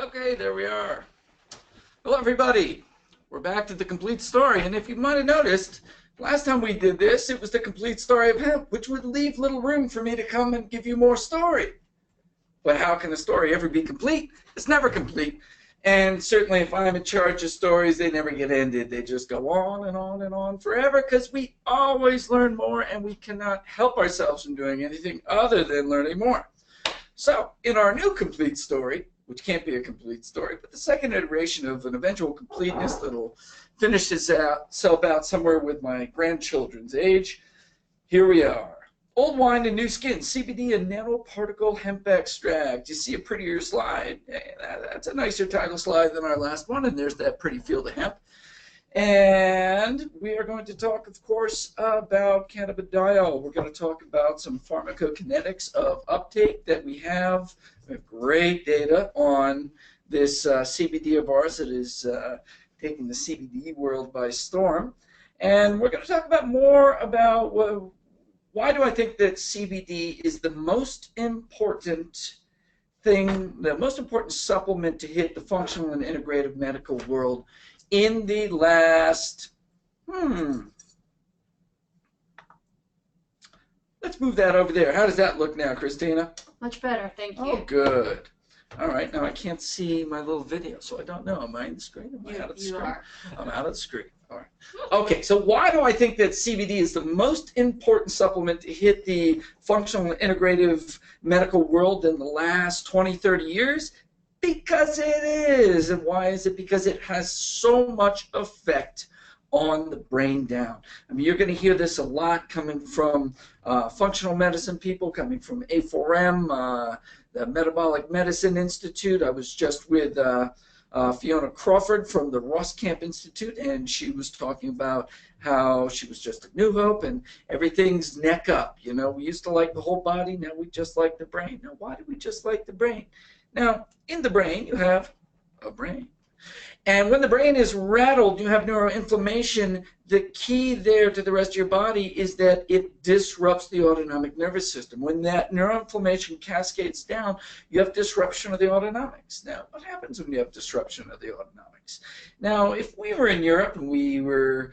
Okay, there we are. Hello, everybody. We're back to the complete story, and if you might have noticed, last time we did this, it was the complete story of hemp, which would leave little room for me to come and give you more story. But how can a story ever be complete? It's never complete. And certainly if I'm in charge of stories, they never get ended. They just go on and on and on forever because we always learn more and we cannot help ourselves from doing anything other than learning more. So in our new complete story, which can't be a complete story, but the second iteration of an eventual completeness that'll finish itself out somewhere with my grandchildren's age, here we are. Old wine and new skin, CBD and nanoparticle hemp extract. You see a prettier slide? That's a nicer title slide than our last one, and there's that pretty field of hemp. And we are going to talk, of course, about cannabidiol. We're going to talk about some pharmacokinetics of uptake that we have. We have great data on this CBD of ours that is taking the CBD world by storm. And we're going to talk about more about why do I think that CBD is the most important thing, the most important supplement to hit the functional and integrative medical world in the last, let's move that over there. How does that look now, Christina? Much better, thank you. Oh, good. All right, now I can't see my little video, so I don't know. Am I in the screen? Am I out of the screen? Are. I'm out of the screen. All right. Okay, so why do I think that CBD is the most important supplement to hit the functional and integrative medical world in the last 20, 30 years? Because it is. And why is it? Because it has so much effect on the brain down. I mean, you're going to hear this a lot coming from functional medicine people, coming from A4M, the Metabolic Medicine Institute. I was just with Fiona Crawford from the Ross Camp Institute, and she was talking about how she was just at New Hope and everything's neck up. You know, we used to like the whole body, now we just like the brain. Now, why do we just like the brain? Now, in the brain, you have a brain. And when the brain is rattled, you have neuroinflammation. The key there to the rest of your body is that it disrupts the autonomic nervous system. When that neuroinflammation cascades down, you have disruption of the autonomics. Now, what happens when you have disruption of the autonomics? Now, if we were in Europe and we were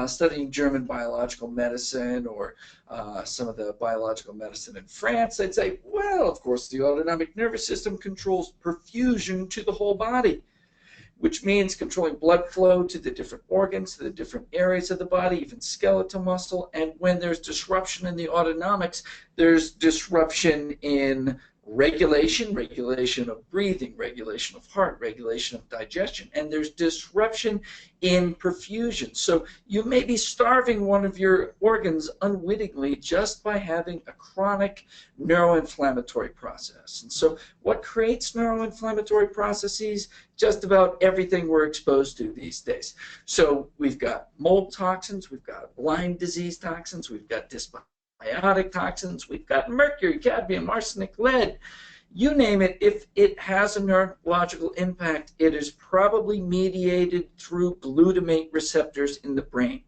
studying German biological medicine or some of the biological medicine in France, they'd say, well, of course, the autonomic nervous system controls perfusion to the whole body, which means controlling blood flow to the different organs, to the different areas of the body, even skeletal muscle. And when there's disruption in the autonomics, there's disruption in regulation of breathing, regulation of heart, regulation of digestion, and there's disruption in perfusion. So you may be starving one of your organs unwittingly just by having a chronic neuroinflammatory process. And so what creates neuroinflammatory processes? Just about everything we're exposed to these days. So we've got mold toxins, we've got Lyme disease toxins, we've got dysbiotic toxins, we've got mercury, cadmium, arsenic, lead, you name it. If it has a neurological impact, it is probably mediated through glutamate receptors in the brain.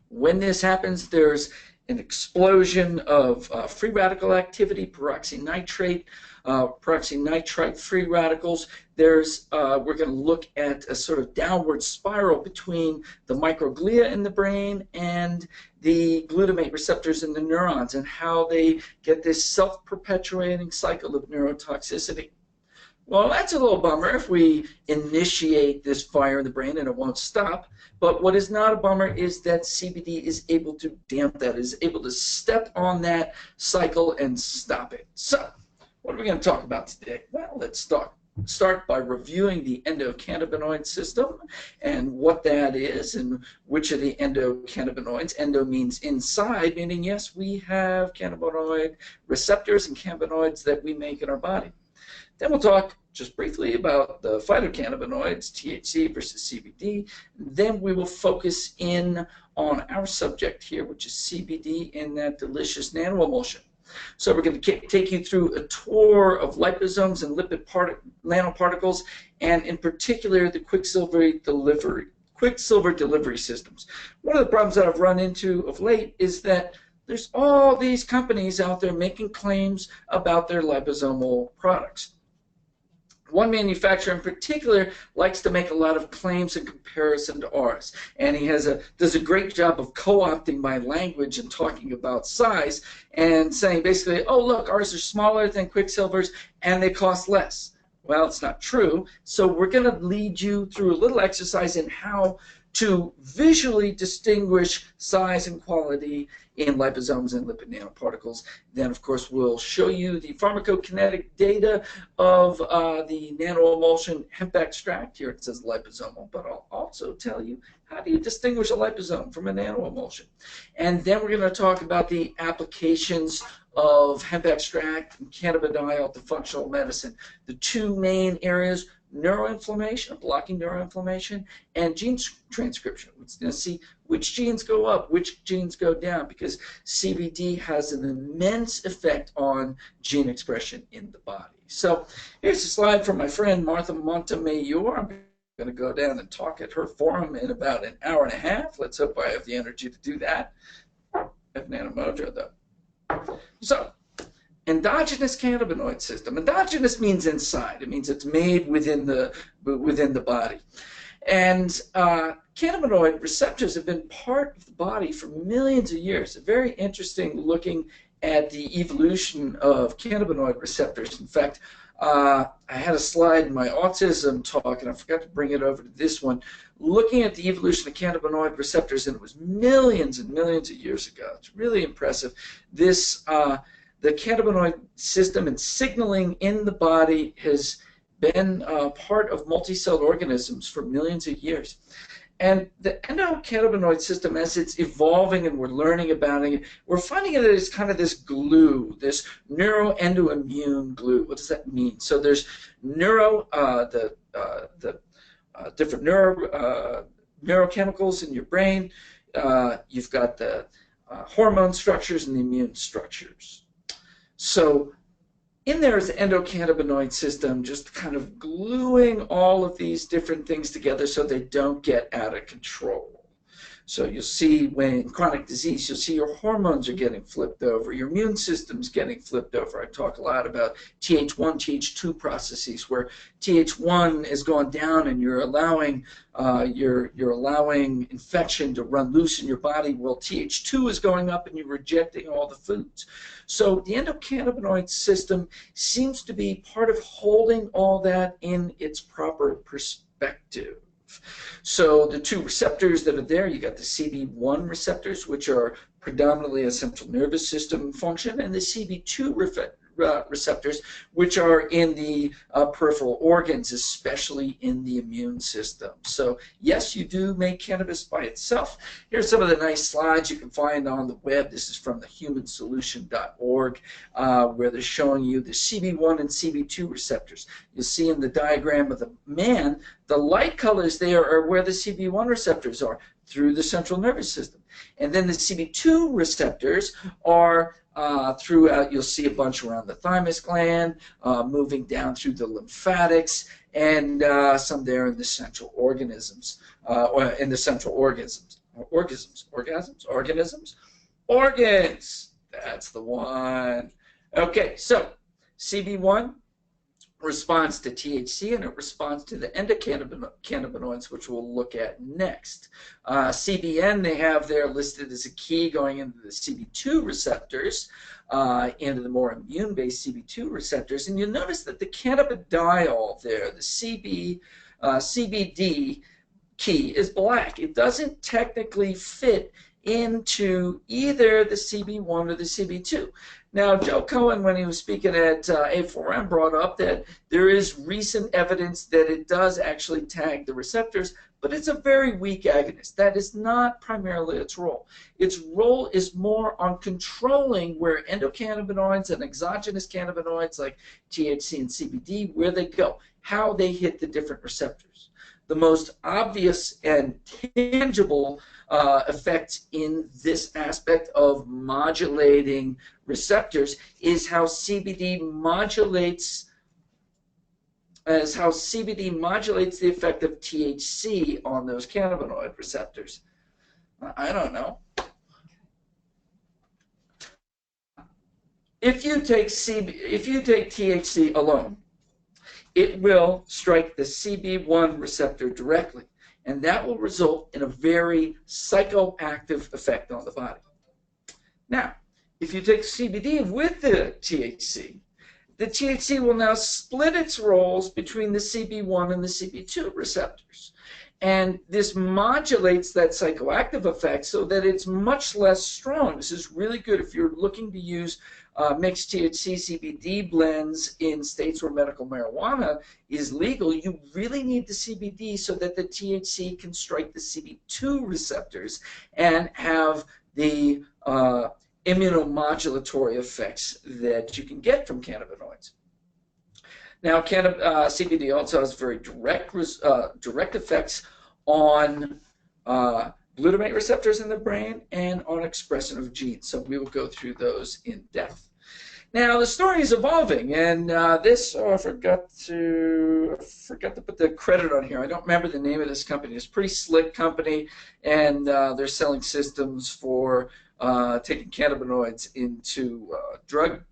When this happens, there's an explosion of free radical activity, peroxynitrite free radicals. There's we're going to look at a sort of downward spiral between the microglia in the brain and the glutamate receptors in the neurons and how they get this self-perpetuating cycle of neurotoxicity. Well, that's a little bummer if we initiate this fire in the brain and it won't stop. But what is not a bummer is that CBD is able to damp that, is able to step on that cycle and stop it. So, what are we going to talk about today? Well, let's start by reviewing the endocannabinoid system and what that is and which are the endocannabinoids. Endo means inside, meaning yes, we have cannabinoid receptors and cannabinoids that we make in our body. Then we'll talk just briefly about the phytocannabinoids, THC versus CBD. Then we will focus in on our subject here, which is CBD in that delicious nanoemulsion. So we're going to take you through a tour of liposomes and lipid nanoparticles, and in particular the quicksilver delivery systems. One of the problems that I've run into of late is that there's all these companies out there making claims about their liposomal products. one manufacturer in particular likes to make a lot of claims in comparison to ours, and he does a great job of co-opting my language and talking about size and saying basically, oh look, ours are smaller than Quicksilver's and they cost less. Well, it's not true. So we're going to lead you through a little exercise in how to visually distinguish size and quality in liposomes and lipid nanoparticles. Then, of course, we'll show you the pharmacokinetic data of the nanoemulsion hemp extract. Here it says liposomal, but I'll also tell you how do you distinguish a liposome from a nanoemulsion. And then we're going to talk about the applications of hemp extract and cannabidiol to functional medicine. The two main areas: neuroinflammation, blocking neuroinflammation, and gene transcription. We're going to see which genes go up, which genes go down, because CBD has an immense effect on gene expression in the body. So here's a slide from my friend Martha Montemayor. I'm going to go down and talk at her forum in about an hour and a half. Let's hope I have the energy to do that. I have Nanomojo, though. So, endogenous cannabinoid system. Endogenous means inside. It means it's made within the body. And cannabinoid receptors have been part of the body for millions of years. It's very interesting looking at the evolution of cannabinoid receptors. In fact, I had a slide in my autism talk, and I forgot to bring it over to this one, looking at the evolution of cannabinoid receptors, and it was millions and millions of years ago. It's really impressive. This the cannabinoid system and signaling in the body has been part of multicelled organisms for millions of years. And the endocannabinoid system, as it's evolving and we're learning about it, we're finding it as kind of this glue, this neuroendoimmune glue. What does that mean? So there's different neurochemicals in your brain. You've got the hormone structures and the immune structures. So in there is the endocannabinoid system, just kind of gluing all of these different things together so they don't get out of control. So you'll see when in chronic disease, you'll see your hormones are getting flipped over, your immune system's getting flipped over. I talk a lot about Th1, Th2 processes where Th1 is going down and you're allowing infection to run loose in your body. Well, Th2 is going up and you're rejecting all the foods. So the endocannabinoid system seems to be part of holding all that in its proper perspective. So the two receptors that are there, you got the CB1 receptors, which are predominantly a central nervous system function, and the CB2 receptors, which are in the peripheral organs, especially in the immune system. So yes, you do make cannabis by itself. Here's some of the nice slides you can find on the web. This is from the humansolution.org, where they're showing you the CB1 and CB2 receptors. You'll see in the diagram of the man, the light colors there are where the CB1 receptors are, through the central nervous system. And then the CB2 receptors are throughout. You'll see a bunch around the thymus gland, moving down through the lymphatics, and some there in the central organisms, or in the central organisms. Organs. That's the one. Okay, so CB1 responds to THC, and it responds to the endocannabinoids, which we'll look at next. CBN, they have there listed as a key going into the CB2 receptors, into the more immune-based CB2 receptors. And you'll notice that the cannabidiol there, the CBD key, is black. It doesn't technically fit into either the CB1 or the CB2. Now, Joe Cohen, when he was speaking at A4M, brought up that there is recent evidence that it does actually tag the receptors, but it's a very weak agonist. That is not primarily its role. Its role is more on controlling where endocannabinoids and exogenous cannabinoids like THC and CBD, where they go, how they hit the different receptors. The most obvious and tangible effect in this aspect of modulating receptors is how CBD modulates the effect of THC on those cannabinoid receptors. I don't know. If you take THC alone, it will strike the CB1 receptor directly, and that will result in a very psychoactive effect on the body. Now, if you take CBD with the THC will now split its roles between the CB1 and the CB2 receptors. And this modulates that psychoactive effect so that it's much less strong. This is really good if you're looking to use mixed THC CBD blends in states where medical marijuana is legal. You really need the CBD so that the THC can strike the CB2 receptors and have the immunomodulatory effects that you can get from cannabinoids. Now, CBD also has very direct effects on glutamate receptors in the brain and on expression of genes. So we will go through those in depth. Now, the story is evolving, and I forgot to put the credit on here. I don't remember the name of this company. It's a pretty slick company, and they're selling systems for taking cannabinoids into drug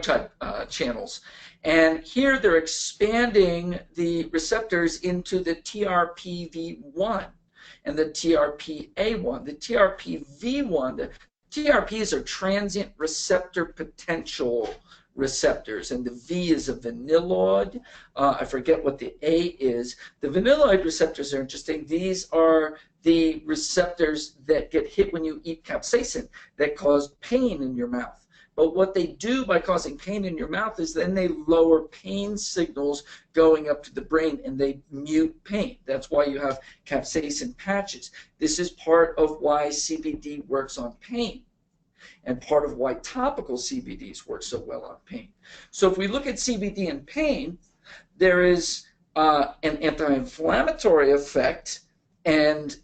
type channels. And here they're expanding the receptors into the TRPV1 and the TRPA1. The TRPV1, the TRPs are transient receptor potential receptors, and the V is a vanilloid. I forget what the A is. The vanilloid receptors are interesting. These are the receptors that get hit when you eat capsaicin that cause pain in your mouth. But what they do by causing pain in your mouth is then they lower pain signals going up to the brain, and they mute pain. That's why you have capsaicin patches. This is part of why CBD works on pain, and part of why topical CBDs work so well on pain. So if we look at CBD and pain, there is an anti-inflammatory effect and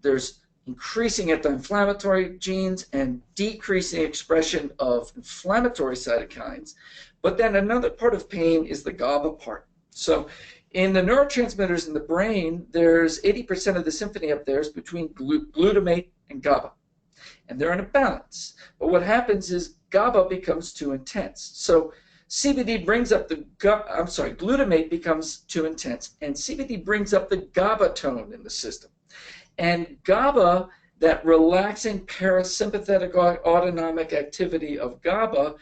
there's increasing anti-inflammatory genes and decreasing expression of inflammatory cytokines. But then another part of pain is the GABA part. So in the neurotransmitters in the brain, there's 80% of the symphony up there is between glutamate and GABA. And they're in a balance. But what happens is GABA becomes too intense. So CBD brings up glutamate becomes too intense, and CBD brings up the GABA tone in the system. And GABA, that relaxing parasympathetic autonomic activity of GABA,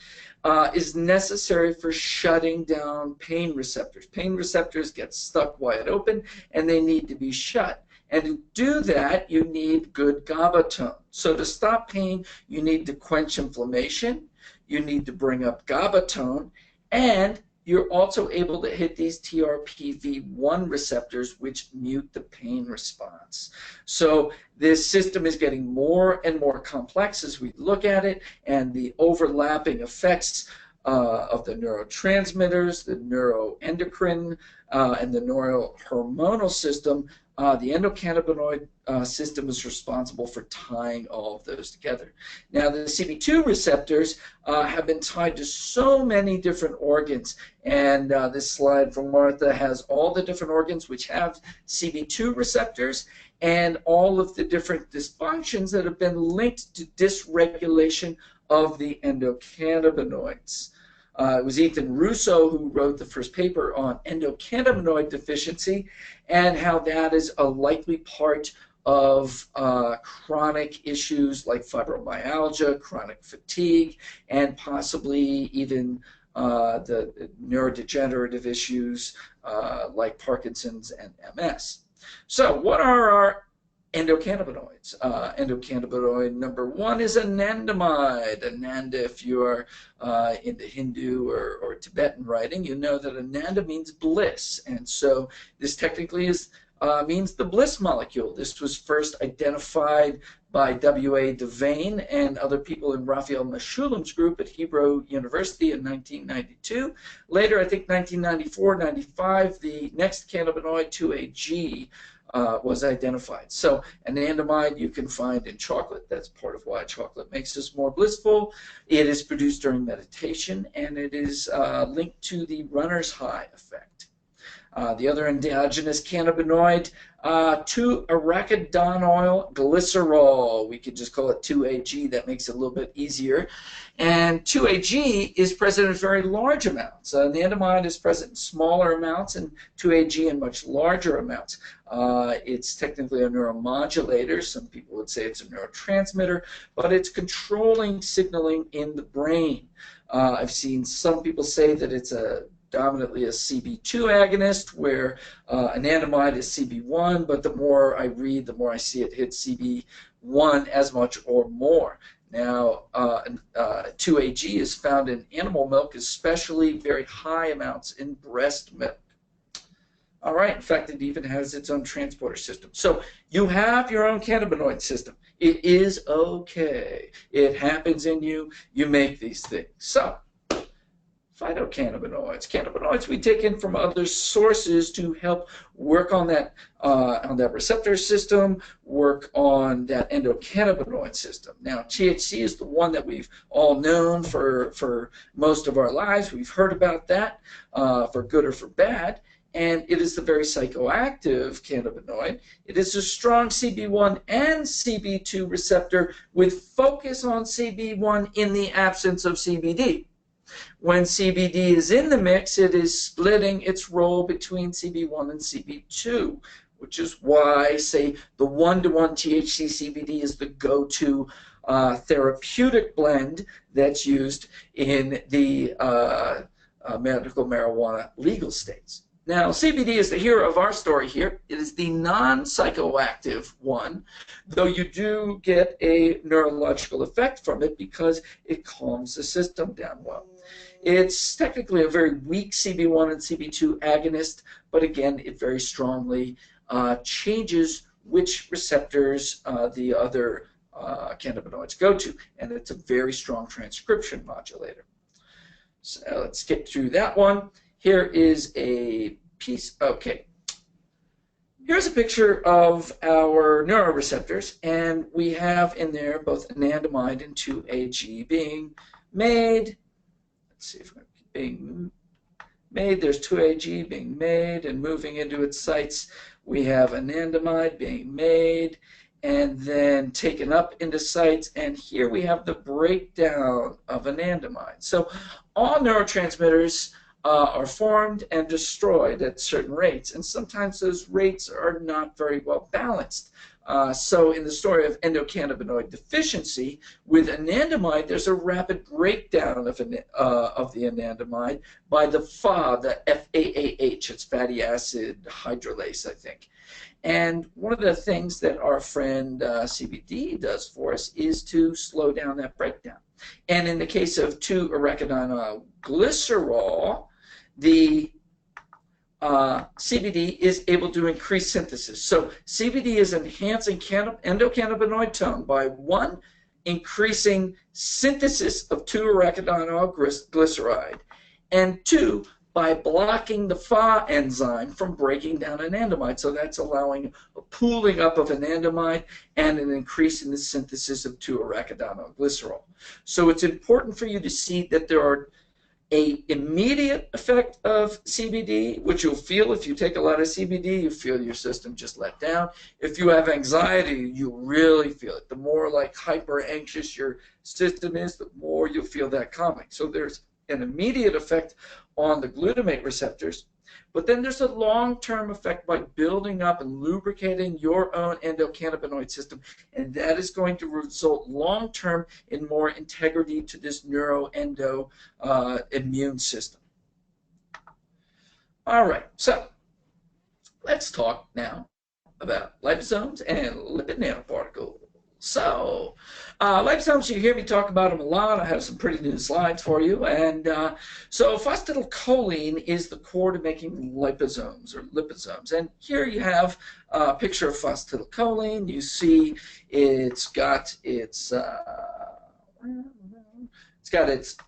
is necessary for shutting down pain receptors. Pain receptors get stuck wide open, and they need to be shut. And to do that, you need good GABA tone. So to stop pain, you need to quench inflammation, you need to bring up GABA tone, and you're also able to hit these TRPV1 receptors, which mute the pain response. So this system is getting more and more complex as we look at it, and the overlapping effects of the neurotransmitters, the neuroendocrine, and the neurohormonal system. The endocannabinoid system is responsible for tying all of those together. Now, the CB2 receptors have been tied to so many different organs, and this slide from Martha has all the different organs which have CB2 receptors and all of the different dysfunctions that have been linked to dysregulation of the endocannabinoids. It was Ethan Russo who wrote the first paper on endocannabinoid deficiency and how that is a likely part of chronic issues like fibromyalgia, chronic fatigue, and possibly even the neurodegenerative issues like Parkinson's and MS. So what are our endocannabinoids? Endocannabinoid number one is anandamide. Ananda, if you are into Hindu or Tibetan writing, you know that ananda means bliss. And so this technically means the bliss molecule. This was first identified by W.A. Devane and other people in Raphael Mechoulam's group at Hebrew University in 1992. Later, I think 1994-95, the next cannabinoid, 2,A-G, was identified. So anandamide you can find in chocolate. That's part of why chocolate makes us more blissful. It is produced during meditation, and it is linked to the runner's high effect. The other endogenous cannabinoid, 2-arachidonyl glycerol. We could just call it 2-AG. That makes it a little bit easier. And 2-AG is present in very large amounts. Anandamide is present in smaller amounts, and 2-AG in much larger amounts. It's technically a neuromodulator. Some people would say it's a neurotransmitter, but it's controlling signaling in the brain. I've seen some people say that it's dominantly a CB2 agonist, where anandamide is CB1, but the more I read, the more I see it hit CB1 as much or more. Now, 2-AG is found in animal milk, especially very high amounts in breast milk. All right, in fact, it even has its own transporter system. So you have your own cannabinoid system. It is okay. It happens in you. You make these things. So phytocannabinoids. Cannabinoids we take in from other sources to help work on that receptor system, work on that endocannabinoid system. Now, THC is the one that we've all known for most of our lives. We've heard about that for good or for bad. And it is the very psychoactive cannabinoid. It is a strong CB1 and CB2 receptor with focus on CB1 in the absence of CBD. When CBD is in the mix, it is splitting its role between CB1 and CB2, which is why, say, the 1-to-1 THC CBD is the go-to therapeutic blend that's used in the medical marijuana legal states. Now, CBD is the hero of our story here. It is the non-psychoactive one, though you do get a neurological effect from it because it calms the system down well. It's technically a very weak CB1 and CB2 agonist, but again, it very strongly changes which receptors the other cannabinoids go to, and it's a very strong transcription modulator. So let's skip through that one. Here is a piece. Okay. Here's a picture of our neuroreceptors, and we have in there both anandamide and 2-AG being made. Let's see if we're being made. There's 2-AG being made and moving into its sites. We have anandamide being made and then taken up into sites, and here we have the breakdown of anandamide. So all neurotransmitters are formed and destroyed at certain rates, and sometimes those rates are not very well balanced. So in the story of endocannabinoid deficiency, with anandamide, there's a rapid breakdown of the anandamide by the FAH, the FAAH, it's fatty acid hydrolase, I think. And one of the things that our friend CBD does for us is to slow down that breakdown. And in the case of 2-arachidonyl glycerol, the CBD is able to increase synthesis. So CBD is enhancing endocannabinoid tone by 1, increasing synthesis of 2-arachidonyl glyceride, and 2, by blocking the FAH enzyme from breaking down anandamide. So that's allowing a pooling up of anandamide and an increase in the synthesis of 2-arachidonyl glycerol. So it's important for you to see that there are an immediate effect of CBD, which you'll feel if you take a lot of CBD. You feel your system just let down. If you have anxiety, you really feel it. The more like hyper anxious your system is, the more you'll feel that calming. So there's an immediate effect on the glutamate receptors, but then there's a long-term effect by building up and lubricating your own endocannabinoid system, and that is going to result long-term in more integrity to this neuroendo immune system. All right, so let's talk now about liposomes and lipid nanoparticles. So, liposomes, you hear me talk about them a lot. I have some pretty new slides for you. And so phosphatidylcholine is the core to making liposomes or liposomes. And here you have a picture of phosphatidylcholine. You see it's got its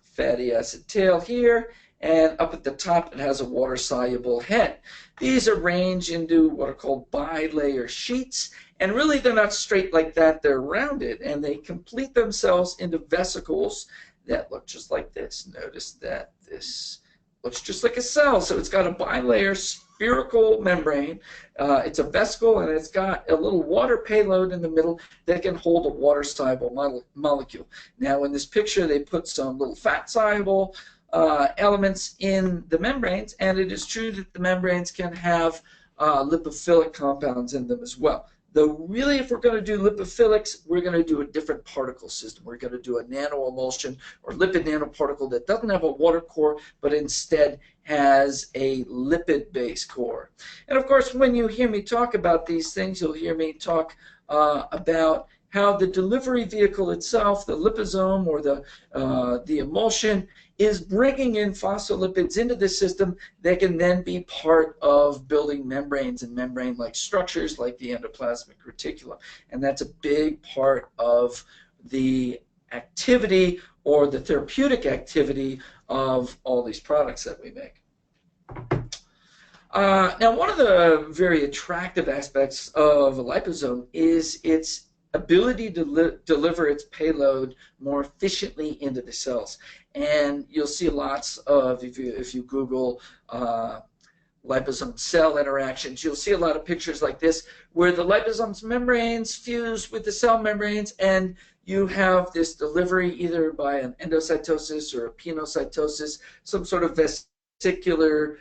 fatty acid tail here, and up at the top it has a water-soluble head. These arrange into what are called bilayer sheets, and really they're not straight like that, they're rounded, and they complete themselves into vesicles that look just like this. Notice that this looks just like a cell, so it's got a bilayer spherical membrane. It's a vesicle, and it's got a little water payload in the middle that can hold a water-soluble molecule. Now, in this picture, they put some little fat-soluble elements in the membranes, and it is true that the membranes can have lipophilic compounds in them as well. Though really, if we're going to do lipophilics, we're going to do a different particle system. We're going to do a nanoemulsion or lipid nanoparticle that doesn't have a water core, but instead has a lipid-based core. And of course, when you hear me talk about these things, you'll hear me talk about how the delivery vehicle itself, the liposome or the emulsion, is bringing in phospholipids into the system that can then be part of building membranes and membrane-like structures like the endoplasmic reticulum. And that's a big part of the activity or the therapeutic activity of all these products that we make. Now, one of the very attractive aspects of a liposome is its ability to deliver its payload more efficiently into the cells. And you'll see lots of, if you Google liposome cell interactions, you'll see a lot of pictures like this where the liposome's membranes fuse with the cell membranes, and you have this delivery either by an endocytosis or a pinocytosis, some sort of vesicular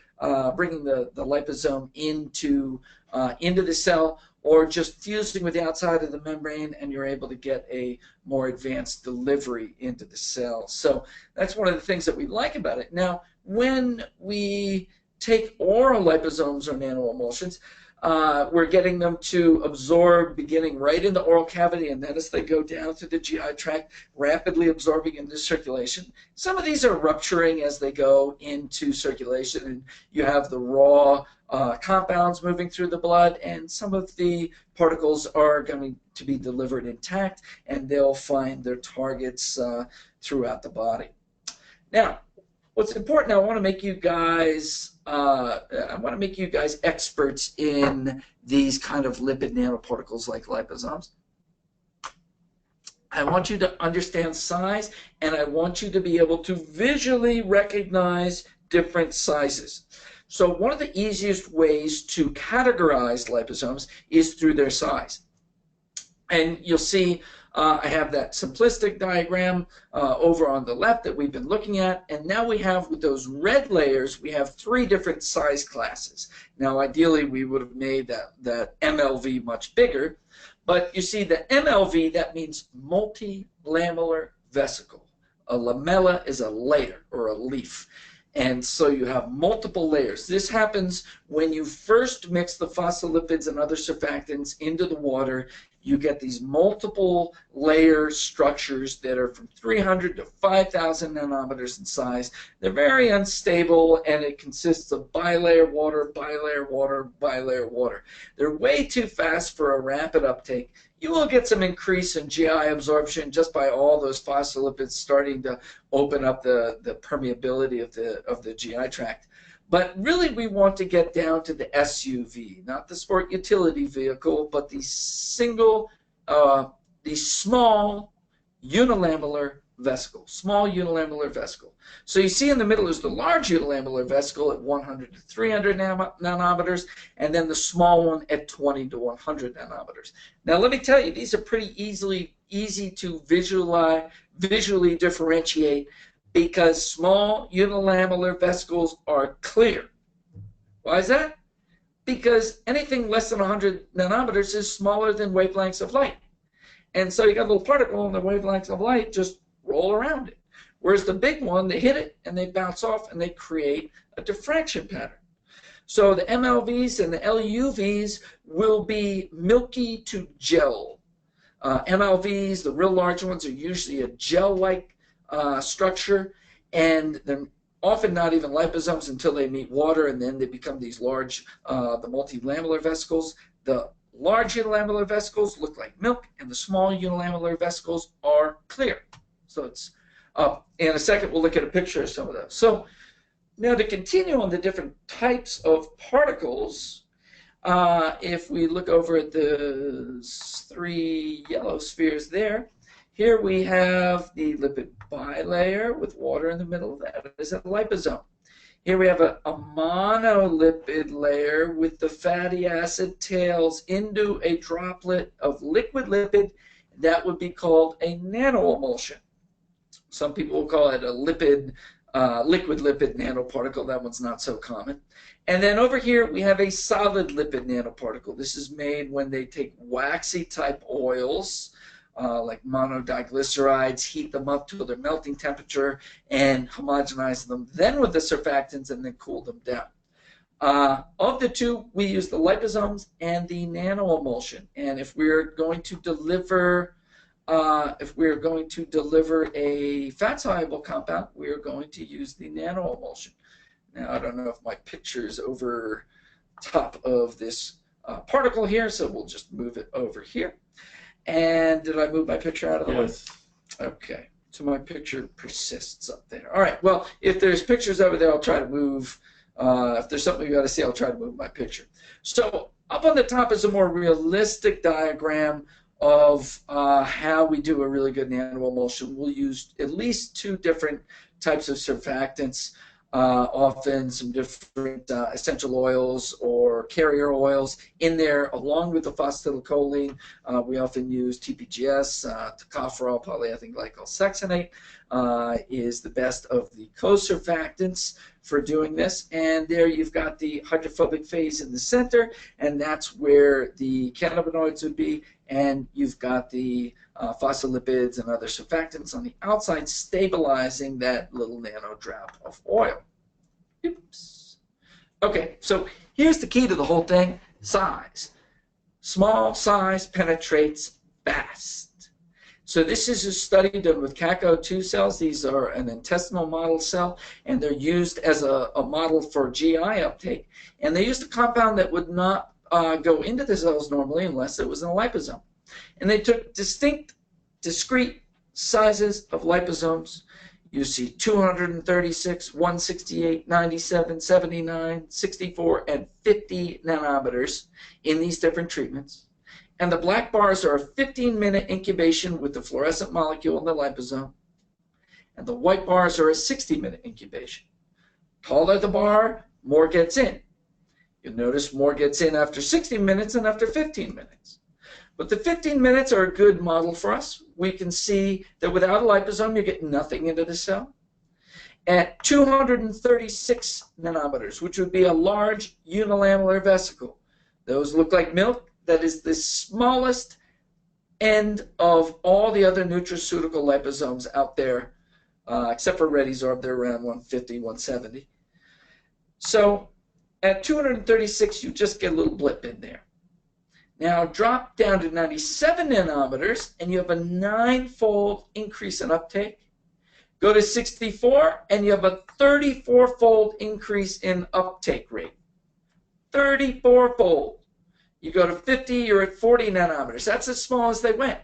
bringing the liposome into the cell, or just fusing with the outside of the membrane, and you're able to get a more advanced delivery into the cell. So that's one of the things that we like about it. Now, when we take oral liposomes or nanoemulsions, we're getting them to absorb beginning right in the oral cavity, and then as they go down through the GI tract, rapidly absorbing into circulation. Some of these are rupturing as they go into circulation, and you have the raw compounds moving through the blood, and some of the particles are going to be delivered intact, and they'll find their targets throughout the body. Now, what's important, I want to make you guys experts in these kind of lipid nanoparticles like liposomes. I want you to understand size, and I want you to be able to visually recognize different sizes. So one of the easiest ways to categorize liposomes is through their size. And you'll see I have that simplistic diagram over on the left that we've been looking at, and now we have, with those red layers, we have 3 different size classes. Now ideally we would have made that MLV much bigger, but you see the MLV, that means multilamellar vesicle. A lamella is a layer or a leaf. And so you have multiple layers. This happens when you first mix the phospholipids and other surfactants into the water. You get these multiple layer structures that are from 300 to 5,000 nanometers in size. They're very unstable, and it consists of bilayer water, bilayer water, bilayer water. They're way too fast for a rapid uptake. You will get some increase in GI absorption just by all those phospholipids starting to open up the permeability of the GI tract. But really we want to get down to the SUV, not the sport utility vehicle, but the small unilamellar vesicle, small unilamellar vesicle. So you see in the middle is the large unilamellar vesicle at 100 to 300 nanometers, and then the small one at 20 to 100 nanometers. Now let me tell you, these are pretty easy to visually differentiate, because small unilamellar vesicles are clear. Why is that? Because anything less than 100 nanometers is smaller than wavelengths of light. And so you got a little particle in the wavelengths of light, just roll around it. Whereas the big one, they hit it and they bounce off and they create a diffraction pattern. So the MLVs and the LUVs will be milky to gel. MLVs, the real large ones, are usually a gel-like structure, and they're often not even liposomes until they meet water, and then they become these large, the multilamellar vesicles. The large unilamellar vesicles look like milk, and the small unilamellar vesicles are clear. So it's in a second we'll look at a picture of some of those. So now to continue on the different types of particles, if we look over at the 3 yellow spheres there, here we have the lipid bilayer with water in the middle. That is a liposome. Here we have a monolipid layer with the fatty acid tails into a droplet of liquid lipid. That would be called a nanoemulsion. Some people will call it a liquid lipid nanoparticle. That one's not so common. And then over here we have a solid lipid nanoparticle. This is made when they take waxy type oils like monodiglycerides, heat them up to their melting temperature, and homogenize them then with the surfactants and then cool them down. Of the two, we use the liposomes and the nanoemulsion. And if we're going to deliver a fat-soluble compound, we are going to use the nanoemulsion. Now, I don't know if my picture is over top of this particle here, so we'll just move it over here. And did I move my picture out of the way? Okay, so my picture persists up there. All right, well, if there's pictures over there, I'll try to move. If there's something you got to see, I'll try to move my picture. So up on the top is a more realistic diagram of how we do a really good nanoemulsion. We'll use at least 2 different types of surfactants, often some different essential oils or carrier oils in there along with the phosphatidylcholine. We often use TPGS, tocopherol polyethylene glycosylhexanate is the best of the co-surfactants for doing this. And there you've got the hydrophobic phase in the center, and that's where the cannabinoids would be, and you've got the phospholipids and other surfactants on the outside stabilizing that little nano drop of oil. Oops. Okay, so here's the key to the whole thing: size. Small size penetrates fast. So this is a study done with CAC02 cells. These are an intestinal model cell, and they're used as a model for GI uptake. And they used a compound that would not go into the cells normally unless it was in a liposome. And they took discrete sizes of liposomes. You see 236, 168, 97, 79, 64, and 50 nanometers in these different treatments. And the black bars are a 15-minute incubation with the fluorescent molecule in the liposome. And the white bars are a 60-minute incubation. Taller the bar, more gets in. You'll notice more gets in after 60 minutes and after 15 minutes. But the 15 minutes are a good model for us. We can see that without a liposome, you get nothing into the cell. At 236 nanometers, which would be a large unilamellar vesicle. Those look like milk. That is the smallest end of all the other nutraceutical liposomes out there, except for Redisorb. They're around 150, 170. So at 236, you just get a little blip in there. Now drop down to 97 nanometers, and you have a 9-fold increase in uptake. Go to 64, and you have a 34-fold increase in uptake rate. 34-fold. You go to 50, you're at 40 nanometers. That's as small as they went.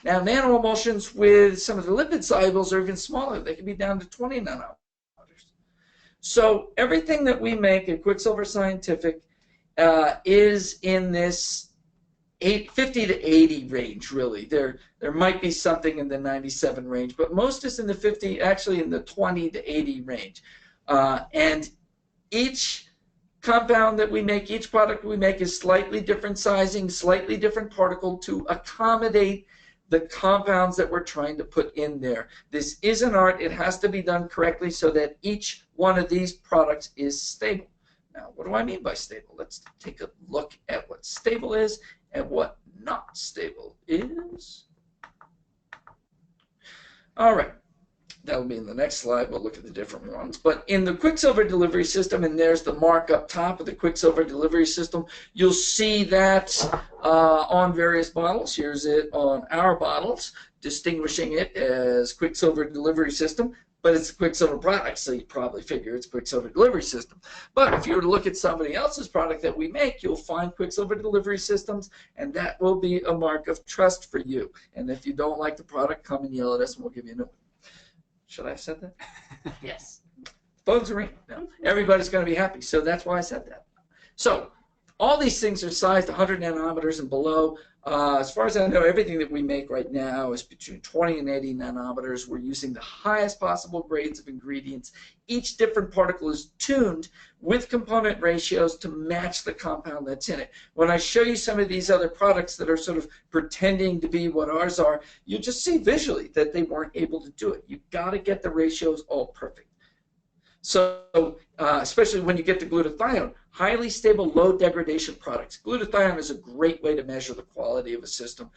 Now nanoemulsions with some of the lipid solubles are even smaller. They can be down to 20 nanometers. So everything that we make at Quicksilver Scientific is in this 50 to 80 range, really. There might be something in the 97 range, but most is in the 50, actually in the 20 to 80 range. And each compound that we make, each product we make is slightly different sizing, slightly different particle to accommodate the compounds that we're trying to put in there. This is an art. It has to be done correctly so that each one of these products is stable. Now, what do I mean by stable? Let's take a look at what stable is and what not stable is. All right. That'll be in the next slide. We'll look at the different ones. But in the Quicksilver delivery system, and there's the mark up top of the Quicksilver delivery system, you'll see that on various bottles. Here's it on our bottles, distinguishing it as Quicksilver delivery system. But it's a Quicksilver product, so you probably figure it's Quicksilver delivery system. But if you were to look at somebody else's product that we make, you'll find Quicksilver delivery systems, and that will be a mark of trust for you. And if you don't like the product, come and yell at us, and we'll give you a new one. Should I have said that? Yes. Phones are ringing. No. Everybody's going to be happy, so that's why I said that. So all these things are sized 100 nanometers and below. As far as I know, everything that we make right now is between 20 and 80 nanometers. We're using the highest possible grades of ingredients. Each different particle is tuned with component ratios to match the compound that's in it. When I show you some of these other products that are sort of pretending to be what ours are, you just see visually that they weren't able to do it. You've got to get the ratios all perfect. So especially when you get to glutathione, highly stable, low degradation products. Glutathione is a great way to measure the quality of a system.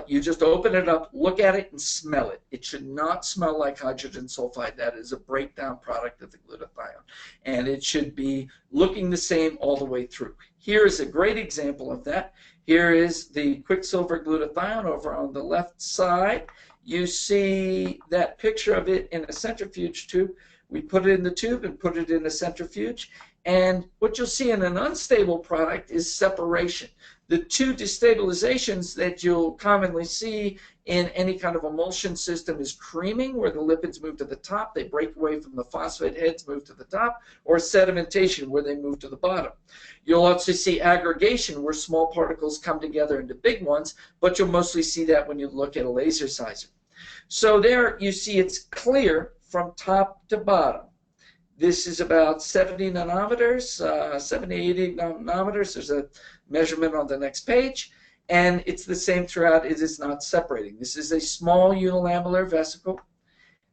You just open it up, look at it, and smell it. It should not smell like hydrogen sulfide. That is a breakdown product of the glutathione. And it should be looking the same all the way through. Here is a great example of that. Here is the quicksilver glutathione over on the left side. You see that picture of it in a centrifuge tube. We put it in the tube and put it in a centrifuge. And what you'll see in an unstable product is separation. The two destabilizations that you'll commonly see in any kind of emulsion system is creaming, where the lipids move to the top, they break away from the phosphate heads, move to the top, or sedimentation, where they move to the bottom. You'll also see aggregation, where small particles come together into big ones, but you'll mostly see that when you look at a laser sizer. So there you see it's clear from top to bottom. This is about 70 nanometers, 70, 80 nanometers. There's a measurement on the next page, and it's the same throughout. It is not separating. This is a small unilamellar vesicle,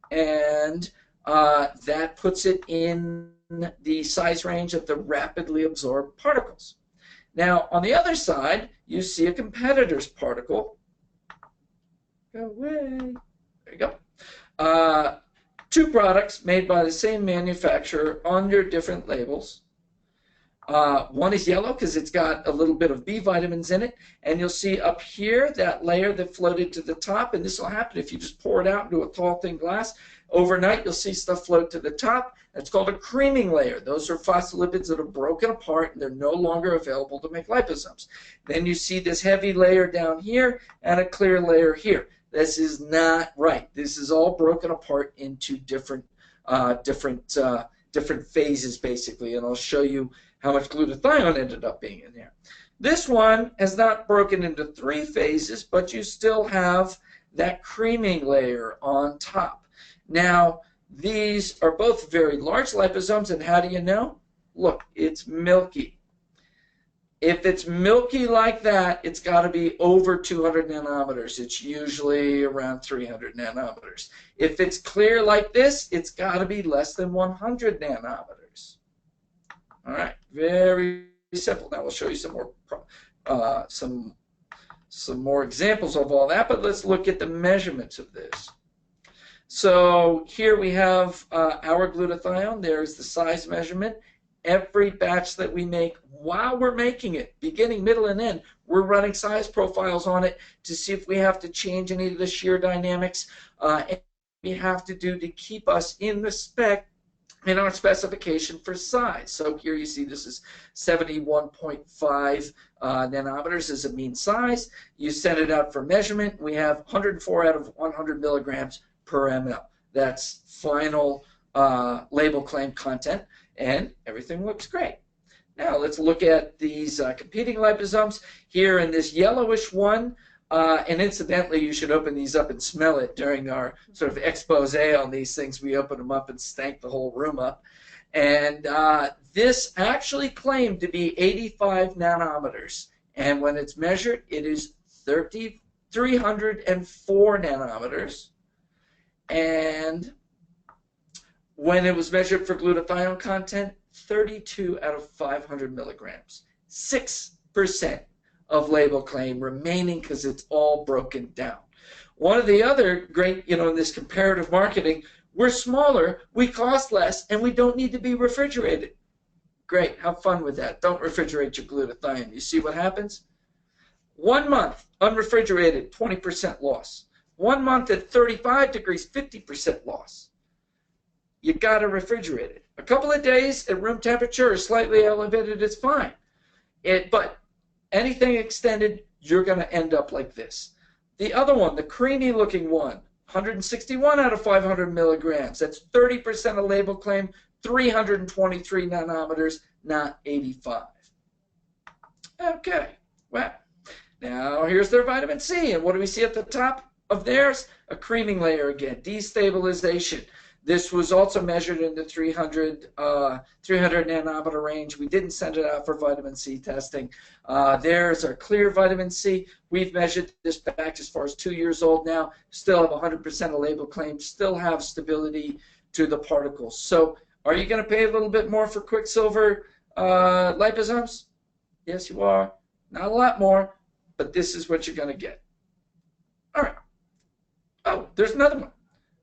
and that puts it in the size range of the rapidly absorbed particles. Now, on the other side, you see a competitor's particle. Go away. There you go. Two products made by the same manufacturer under different labels. One is yellow because it's got a little bit of B vitamins in it, and you'll see up here that layer that floated to the top, and this will happen if you just pour it out into a tall, thin glass. Overnight, you'll see stuff float to the top. That's called a creaming layer. Those are phospholipids that are broken apart, and they're no longer available to make liposomes. Then you see this heavy layer down here and a clear layer here. This is not right. This is all broken apart into different phases, basically, and I'll show you how much glutathione ended up being in there. This one has not broken into 3 phases, but you still have that creaming layer on top. Now, these are both very large liposomes, and how do you know? Look, it's milky. If it's milky like that, it's got to be over 200 nanometers. It's usually around 300 nanometers. If it's clear like this, it's got to be less than 100 nanometers. All right, very simple. Now we'll show you some more examples of all that, but let's look at the measurements of this. So here we have our glutathione. There's the size measurement. Every batch that we make, while we're making it, beginning, middle, and end, we're running size profiles on it to see if we have to change any of the shear dynamics. And we have to do to keep us in the spec, in our specification for size. So here you see this is 71.5 nanometers as a mean size. You send it out for measurement. We have 104 out of 100 milligrams per ml. That's final label claim content, and everything looks great. Now let's look at these competing liposomes. Here in this yellowish one, and incidentally, you should open these up and smell it during our sort of expose on these things. We open them up and stank the whole room up. And this actually claimed to be 85 nanometers. And when it's measured, it is 304 nanometers. And when it was measured for glutathione content, 32 out of 500 milligrams. 6% of label claim remaining because it's all broken down. One of the other great, in this comparative marketing, we're smaller, we cost less, and we don't need to be refrigerated. Great, have fun with that. Don't refrigerate your glutathione. You see what happens? 1 month, unrefrigerated, 20% loss. 1 month at 35 degrees, 50% loss. You got to refrigerate it. A couple of days at room temperature or slightly elevated, it's fine. But anything extended, you're going to end up like this. The other one, the creamy looking one, 161 out of 500 milligrams. That's 30% of label claim, 323 nanometers, not 85. Okay, well, Now here's their vitamin C, and what do we see at the top of theirs? A creaming layer again, destabilization. This was also measured in the 300 nanometer range. We didn't send it out for vitamin C testing. There's our clear vitamin C. We've measured this back as far as 2 years old now. Still have 100% of label claims. Still have stability to the particles. So are you going to pay a little bit more for Quicksilver liposomes? Yes, you are. Not a lot more, but this is what you're going to get. All right. Oh, there's another one.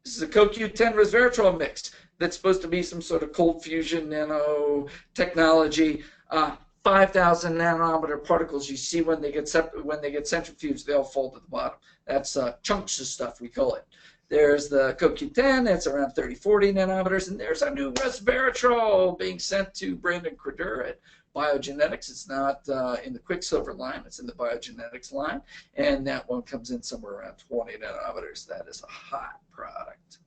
This is a CoQ10 resveratrol mix that's supposed to be some sort of cold fusion nanotechnology. 5,000 nanometer particles. You see when they get centrifuged, they all fall to the bottom. That's chunks of stuff, we call it. There's the CoQ10, that's around 30, 40 nanometers, and there's our new resveratrol being sent to Brandon Credur at Biogenetics. It's not in the Quicksilver line, it's in the Biogenetics line, and that one comes in somewhere around 20 nanometers. That is a hot product.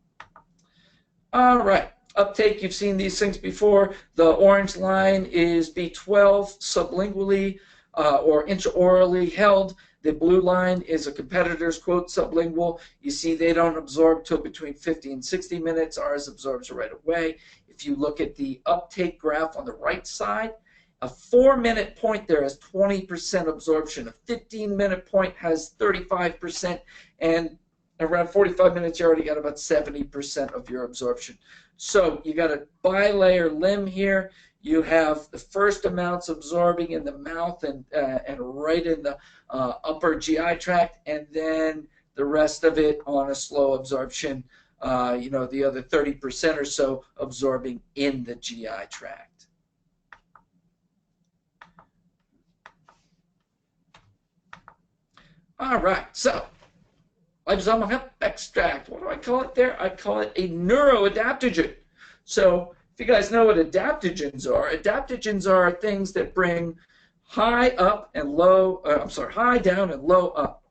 All right, uptake, you've seen these things before. The orange line is B12 sublingually or intraorally held. The blue line is a competitor's, quote, sublingual. You see they don't absorb till between 50 and 60 minutes. Ours absorbs right away. If you look at the uptake graph on the right side, a 4-minute point there has 20% absorption. A 15-minute point has 35%, and around 45 minutes, you already got about 70% of your absorption. So you got a bilayer limb here. You have the first amounts absorbing in the mouth and right in the upper GI tract, and then the rest of it on a slow absorption, the other 30% or so absorbing in the GI tract. All right, so liposomal hemp extract. What do I call it there? I call it a neuroadaptogen. So if you guys know what adaptogens are things that bring high up and low, high down and low up.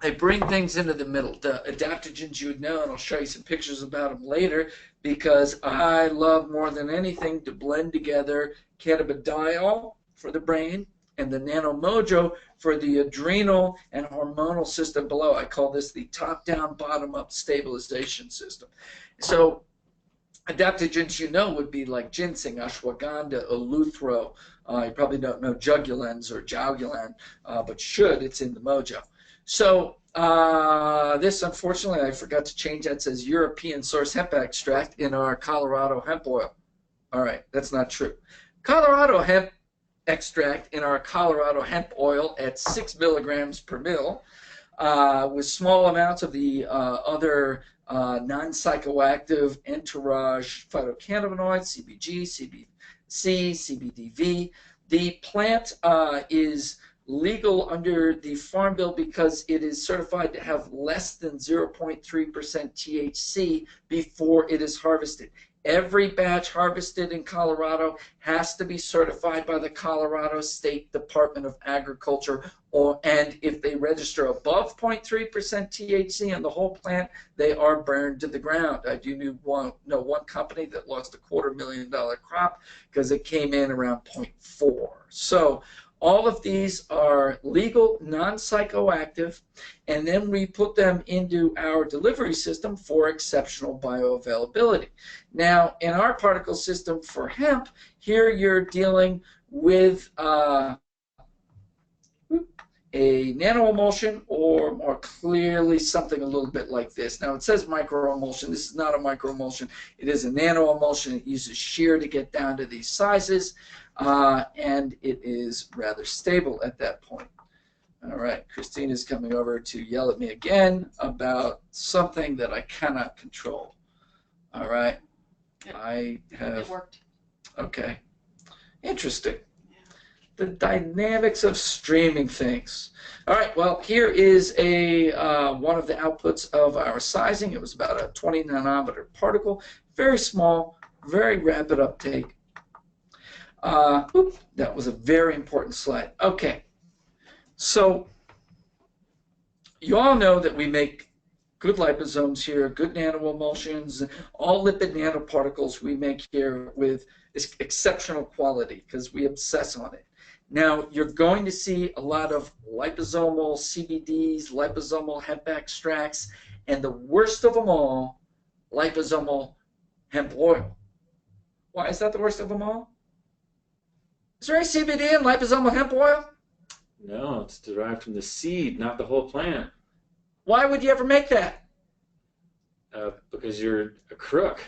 They bring things into the middle. The adaptogens you would know, and I'll show you some pictures about them later, because I love more than anything to blend together cannabidiol for the brain and the nanomojo for the adrenal and hormonal system below. I call this the top-down, bottom-up stabilization system. So adaptogens would be like ginseng, ashwagandha, eleuthero. You probably don't know jugulans or jaugulan, but should. It's in the mojo. So this, unfortunately, I forgot to change that. It says European source hemp extract in our Colorado hemp oil. All right, that's not true. Colorado hemp extract in our Colorado hemp oil at 6 milligrams per mil with small amounts of the other non-psychoactive entourage phytocannabinoids, CBG, CBC, CBDV. The plant is legal under the Farm Bill because it is certified to have less than 0.3% THC before it is harvested. Every batch harvested in Colorado has to be certified by the Colorado State Department of Agriculture, and if they register above 0.3% THC in the whole plant, they are burned to the ground. I do know one company that lost a $250,000 crop because it came in around 0.4. So all of these are legal, non-psychoactive, and then we put them into our delivery system for exceptional bioavailability. Now, in our particle system for hemp, here you're dealing with a nanoemulsion, or more clearly something a little bit like this. Now, it says microemulsion. This is not a microemulsion. It is a nanoemulsion. It uses shear to get down to these sizes. And it is rather stable at that point. All right, Christine is coming over to yell at me again about something that I cannot control. All right, it worked. Okay, interesting. The dynamics of streaming things. All right, well, here is one of the outputs of our sizing. It was about a 20 nanometer particle, very small, very rapid uptake. That was a very important slide. Okay, so you all know that we make good liposomes here, good nanoemulsions, all lipid nanoparticles we make here with exceptional quality because we obsess on it. Now, you're going to see a lot of liposomal CBDs, liposomal hemp extracts, and the worst of them all, liposomal hemp oil. Why is that the worst of them all? Is there any CBD in liposomal hemp oil? No, it's derived from the seed, not the whole plant. Why would you ever make that? Because you're a crook.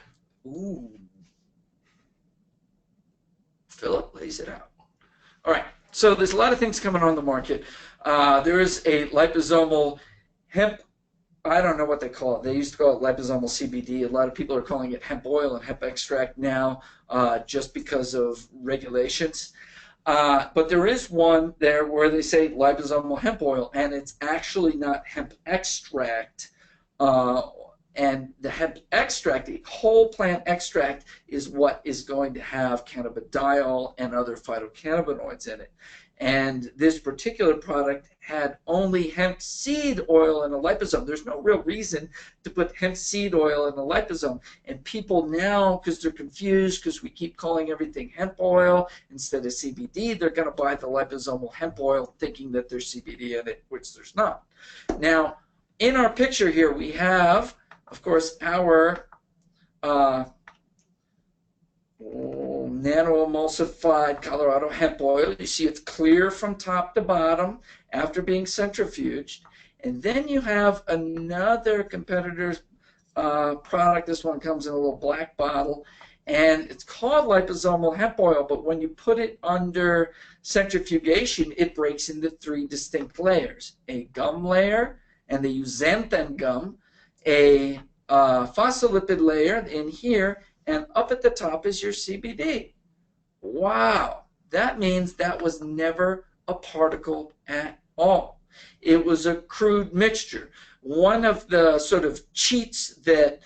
Ooh. Philip lays it out. All right, so there's a lot of things coming on the market. There is a liposomal hemp, I don't know what they call it. They used to call it liposomal CBD. A lot of people are calling it hemp oil and hemp extract now just because of regulations. But there is one there where they say liposomal hemp oil, and it's actually not hemp extract. And the hemp extract, the whole plant extract, is what is going to have cannabidiol and other phytocannabinoids in it. And this particular product had only hemp seed oil in a liposome. There's no real reason to put hemp seed oil in a liposome. And people now, because they're confused, because we keep calling everything hemp oil instead of CBD, they're going to buy the liposomal hemp oil thinking that there's CBD in it, which there's not. Now, in our picture here, we have, of course, our nano-emulsified Colorado hemp oil. You see it's clear from top to bottom after being centrifuged. And then you have another competitor's product. This one comes in a little black bottle. And it's called liposomal hemp oil, but when you put it under centrifugation, it breaks into 3 distinct layers. A gum layer, and they use xanthan gum, a phospholipid layer in here, and up at the top is your CBD. Wow, that means that was never a particle at all. It was a crude mixture. One of the sort of cheats that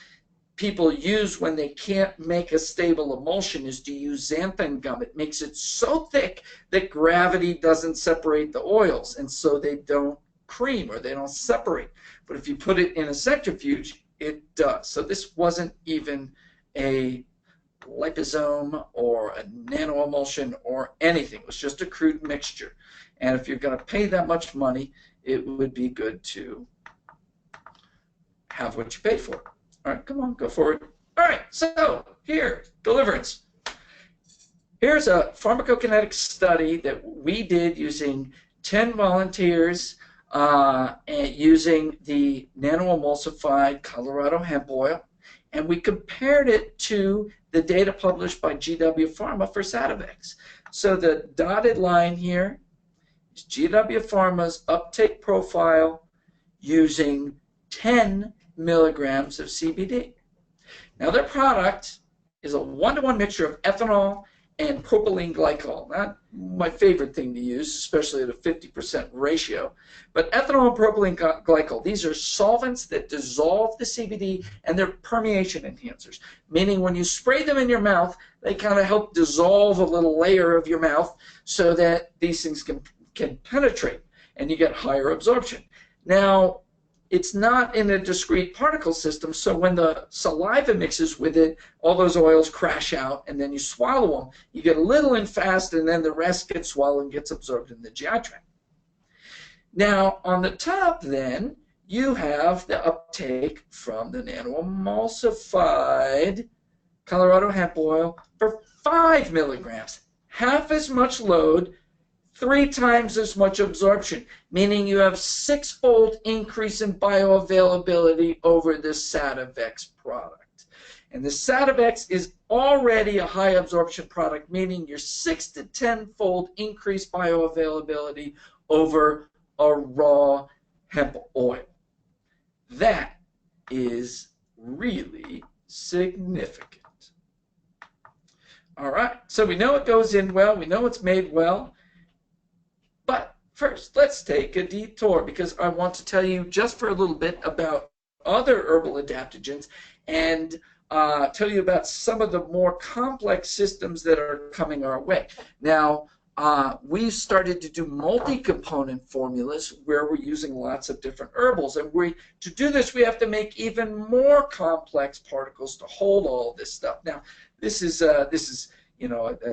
people use when they can't make a stable emulsion is to use xanthan gum. It makes it so thick that gravity doesn't separate the oils, and so they don't cream or they don't separate. But if you put it in a centrifuge, it does. So this wasn't even a liposome or a nanoemulsion or anything. It was just a crude mixture. And if you're going to pay that much money, it would be good to have what you paid for. All right, come on, go forward. All right, so here, deliverance. Here's a pharmacokinetic study that we did using 10 volunteers and using the nano-emulsified Colorado hemp oil, and we compared it to the data published by GW Pharma for Sativex. So the dotted line here is GW Pharma's uptake profile using 10 milligrams of CBD. Now their product is a 1-to-1 mixture of ethanol and propylene glycol. Not my favorite thing to use, especially at a 50% ratio. But ethanol and propylene glycol, these are solvents that dissolve the CBD, and they're permeation enhancers, meaning when you spray them in your mouth, they kind of help dissolve a little layer of your mouth so that these things can penetrate and you get higher absorption. Now, it's not in a discrete particle system, so when the saliva mixes with it, all those oils crash out, and then you swallow them. You get a little in fast, and then the rest gets swallowed and gets absorbed in the GI tract. Now, on the top, then, you have the uptake from the nano-emulsified Colorado hemp oil for 5 milligrams, half as much load, 3 times as much absorption, meaning you have 6-fold increase in bioavailability over the Sativex product. And the Sativex is already a high absorption product, meaning you're 6 to 10-fold increased bioavailability over a raw hemp oil. That is really significant. All right, so we know it goes in well, we know it's made well. But first, let's take a detour because I want to tell you just for a little bit about other herbal adaptogens and tell you about some of the more complex systems that are coming our way. Now, we've started to do multi-component formulas where we're using lots of different herbals. And to do this, we have to make even more complex particles to hold all this stuff. Now, this is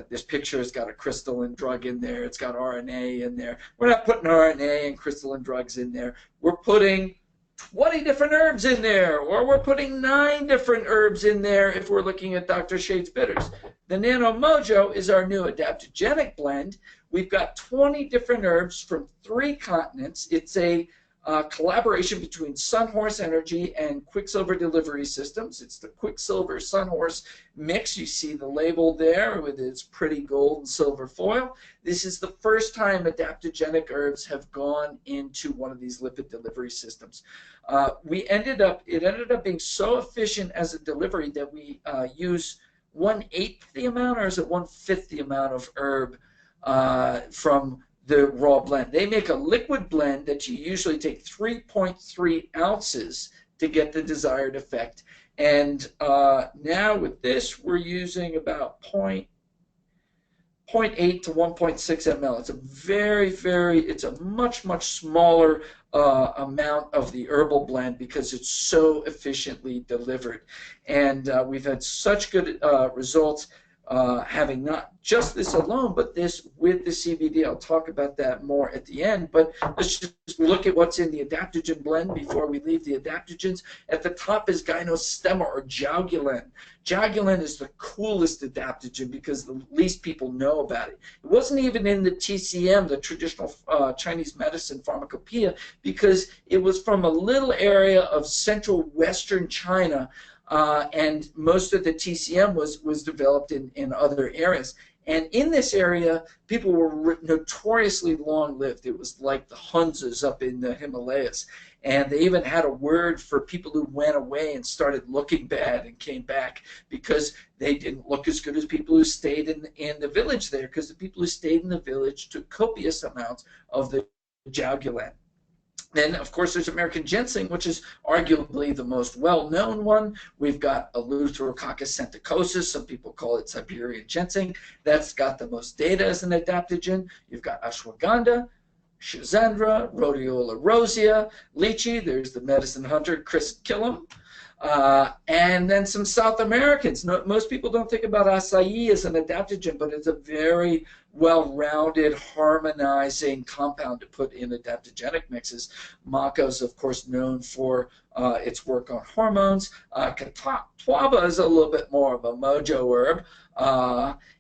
this picture has got a crystalline drug in there. It's got RNA in there. We're not putting RNA and crystalline drugs in there. We're putting 20 different herbs in there, or we're putting 9 different herbs in there if we're looking at Dr. Shade's bitters. The Nano Mojo is our new adaptogenic blend. We've got 20 different herbs from 3 continents. It's a collaboration between Sunhorse Energy and Quicksilver Delivery Systems. It's the Quicksilver Sunhorse mix. You see the label there with its pretty gold and silver foil. This is the first time adaptogenic herbs have gone into one of these lipid delivery systems. It ended up being so efficient as a delivery that we use 1/8 the amount, or is it 1/5 the amount of herb from the raw blend. They make a liquid blend that you usually take 3.3 ounces to get the desired effect. And now with this, we're using about 0.8 to 1.6 ml. It's a much smaller amount of the herbal blend because it's so efficiently delivered. And we've had such good results having not just this alone, but this with the CBD. I'll talk about that more at the end, but let's just look at what's in the adaptogen blend before we leave the adaptogens. At the top is gynostemma, or Jiaogulan. Jiaogulan is the coolest adaptogen because the least people know about it. It wasn't even in the TCM, the traditional Chinese medicine pharmacopoeia, because it was from a little area of central western China. And most of the TCM was developed in other areas. And in this area, people were notoriously long-lived. It was like the Hunzas up in the Himalayas. And they even had a word for people who went away and started looking bad and came back because they didn't look as good as people who stayed in the village there, because the people who stayed in the village took copious amounts of the Jiaogulan. Then, of course, there's American ginseng, which is arguably the most well-known one. We've got Eleutherococcus senticosus. Some people call it Siberian ginseng. That's got the most data as an adaptogen. You've got ashwagandha, schizandra, rhodiola rosea, lychee. There's the medicine hunter, Chris Killam. And then some South Americans. Most people don't think about acai as an adaptogen, but it's a very well-rounded, harmonizing compound to put in adaptogenic mixes. Maca is, of course, known for its work on hormones. Catawba is a little bit more of a mojo herb.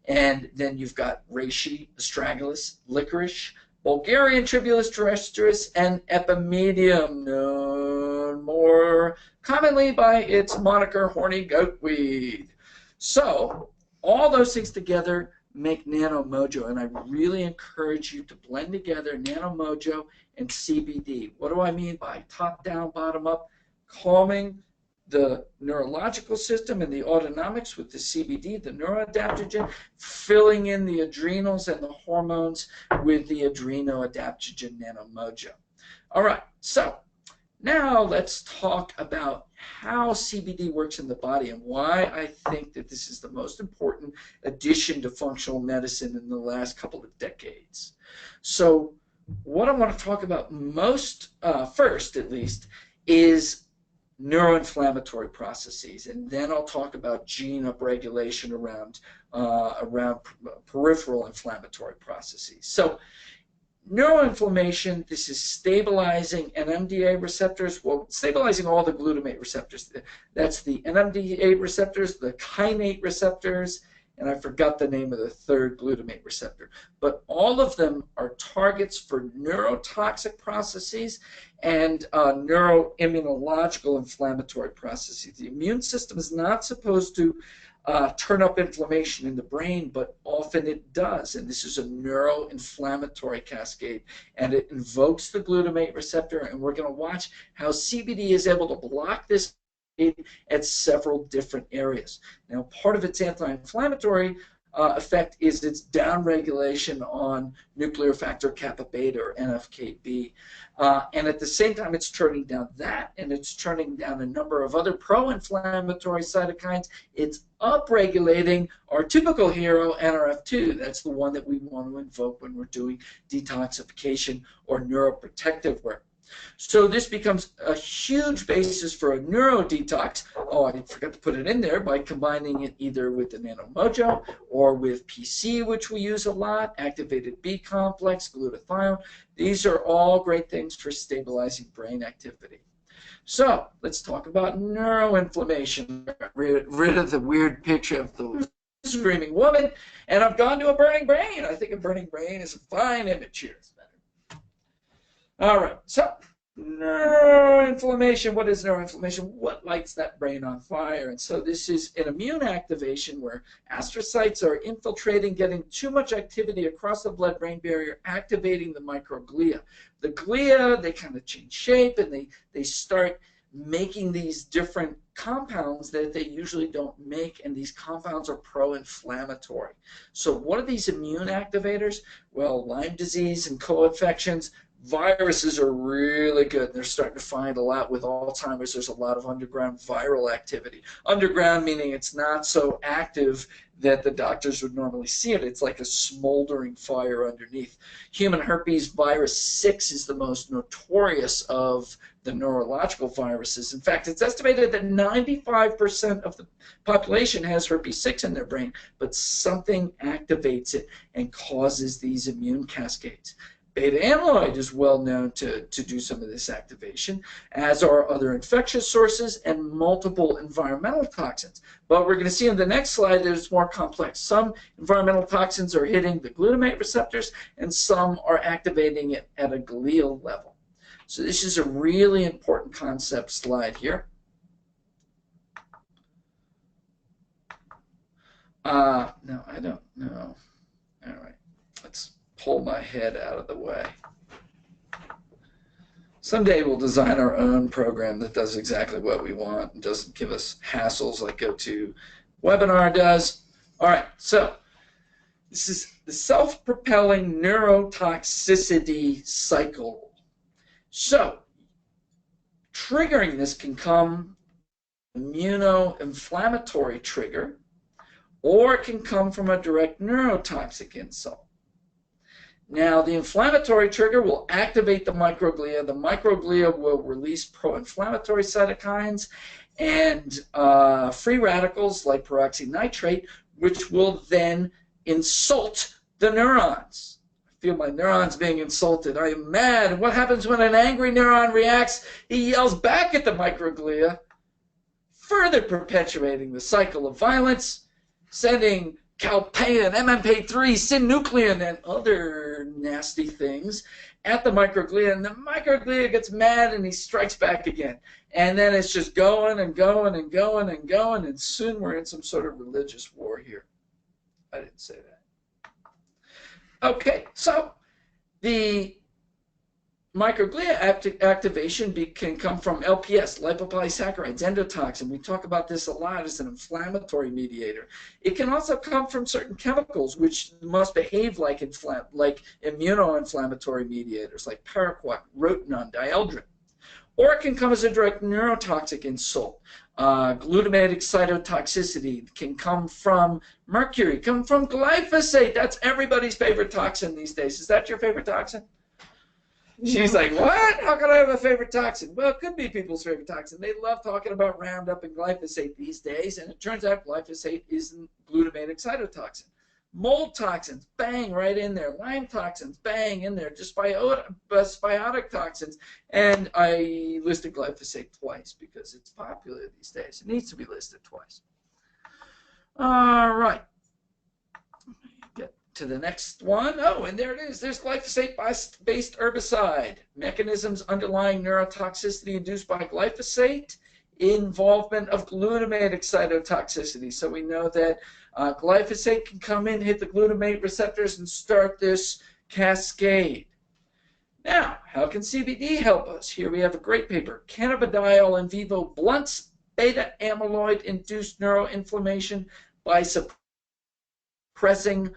And then you've got reishi, astragalus, licorice, Bulgarian tribulus terrestris, and epimedium, known more commonly by its moniker horny goatweed. So all those things together make Nano Mojo, and I really encourage you to blend together Nano Mojo and CBD. What do I mean by top down, bottom up? Calming the neurological system and the autonomics with the CBD, the neuroadaptogen, filling in the adrenals and the hormones with the adrenoadaptogen Nano Mojo. All right, so now let's talk about how CBD works in the body and why I think that this is the most important addition to functional medicine in the last couple of decades. So what I want to talk about most, first at least, is neuroinflammatory processes, and then I'll talk about gene upregulation around peripheral inflammatory processes. So neuroinflammation, this is stabilizing NMDA receptors, well, stabilizing all the glutamate receptors. That's the NMDA receptors, the kainate receptors, and I forgot the name of the third glutamate receptor. But all of them are targets for neurotoxic processes and neuroimmunological inflammatory processes. The immune system is not supposed to turn up inflammation in the brain, but often it does. And this is a neuroinflammatory cascade, and it invokes the glutamate receptor, and we're going to watch how CBD is able to block this at several different areas. Now, part of its anti-inflammatory effect is its downregulation on nuclear factor kappa beta, or NFKB. And at the same time, it's turning down that, and it's turning down a number of other pro-inflammatory cytokines. It's upregulating our typical hero, NRF2. That's the one that we want to invoke when we're doing detoxification or neuroprotective work. So this becomes a huge basis for a neurodetox. Oh, I forgot to put it in there by combining it either with the nanomojo or with PC, which we use a lot, activated B complex, glutathione. These are all great things for stabilizing brain activity. So let's talk about neuroinflammation. Rid of the weird picture of the screaming woman, and I've gone to a burning brain. I think a burning brain is a fine image here. All right, so neuroinflammation. What is neuroinflammation? What lights that brain on fire? And so this is an immune activation where astrocytes are infiltrating, getting too much activity across the blood-brain barrier, activating the microglia. The glia, they kind of change shape, and they start making these different compounds that they usually don't make, and these compounds are pro-inflammatory. So what are these immune activators? Well, Lyme disease and co-infections. Viruses are really good. They're starting to find a lot with Alzheimer's. There's a lot of underground viral activity. Underground meaning it's not so active that the doctors would normally see it. It's like a smoldering fire underneath. Human herpes virus 6 is the most notorious of the neurological viruses. In fact, it's estimated that 95% of the population has herpes 6 in their brain, but something activates it and causes these immune cascades. Beta amyloid is well known to do some of this activation, as are other infectious sources and multiple environmental toxins. But we're going to see in the next slide that it's more complex. Some environmental toxins are hitting the glutamate receptors, and some are activating it at a glial level. So this is a really important concept slide here. No, I don't know. All right, let's pull my head out of the way. Someday we'll design our own program that does exactly what we want and doesn't give us hassles like GoToWebinar does. All right, so this is the self-propelling neurotoxicity cycle. So triggering this can come immunoinflammatory trigger, or it can come from a direct neurotoxic insult. Now, the inflammatory trigger will activate the microglia. The microglia will release pro-inflammatory cytokines and free radicals like peroxynitrate, which will then insult the neurons. I feel my neurons being insulted. I am mad. And what happens when an angry neuron reacts? He yells back at the microglia, further perpetuating the cycle of violence, sending calpain, MMP3, synuclein, and other nasty things at the microglia, and the microglia gets mad and he strikes back again. And then it's just going and going and going and going, and soon we're in some sort of religious war here. I didn't say that. Okay, so the microglia activation can come from LPS, lipopolysaccharides, endotoxin. We talk about this a lot as an inflammatory mediator. It can also come from certain chemicals which must behave like immunoinflammatory mediators, like paraquat, rotenone, dieldrin. Or it can come as a direct neurotoxic insult. Glutamatic cytotoxicity can come from mercury, come from glyphosate. That's everybody's favorite toxin these days. Is that your favorite toxin? She's like, what? How can I have a favorite toxin? Well, it could be people's favorite toxin. They love talking about Roundup and glyphosate these days, and it turns out glyphosate isn't glutamatic cytotoxin. Mold toxins, bang, right in there. Lyme toxins, bang, in there. Dysbiotic toxins. And I listed glyphosate twice because it's popular these days. It needs to be listed twice. All right. To the next one. Oh, and there it is. There's glyphosate-based herbicide. Mechanisms underlying neurotoxicity induced by glyphosate. Involvement of glutamatic cytotoxicity. So we know that glyphosate can come in, hit the glutamate receptors, and start this cascade. Now, how can CBD help us? Here we have a great paper. Cannabidiol in vivo blunts beta amyloid-induced neuroinflammation by suppressing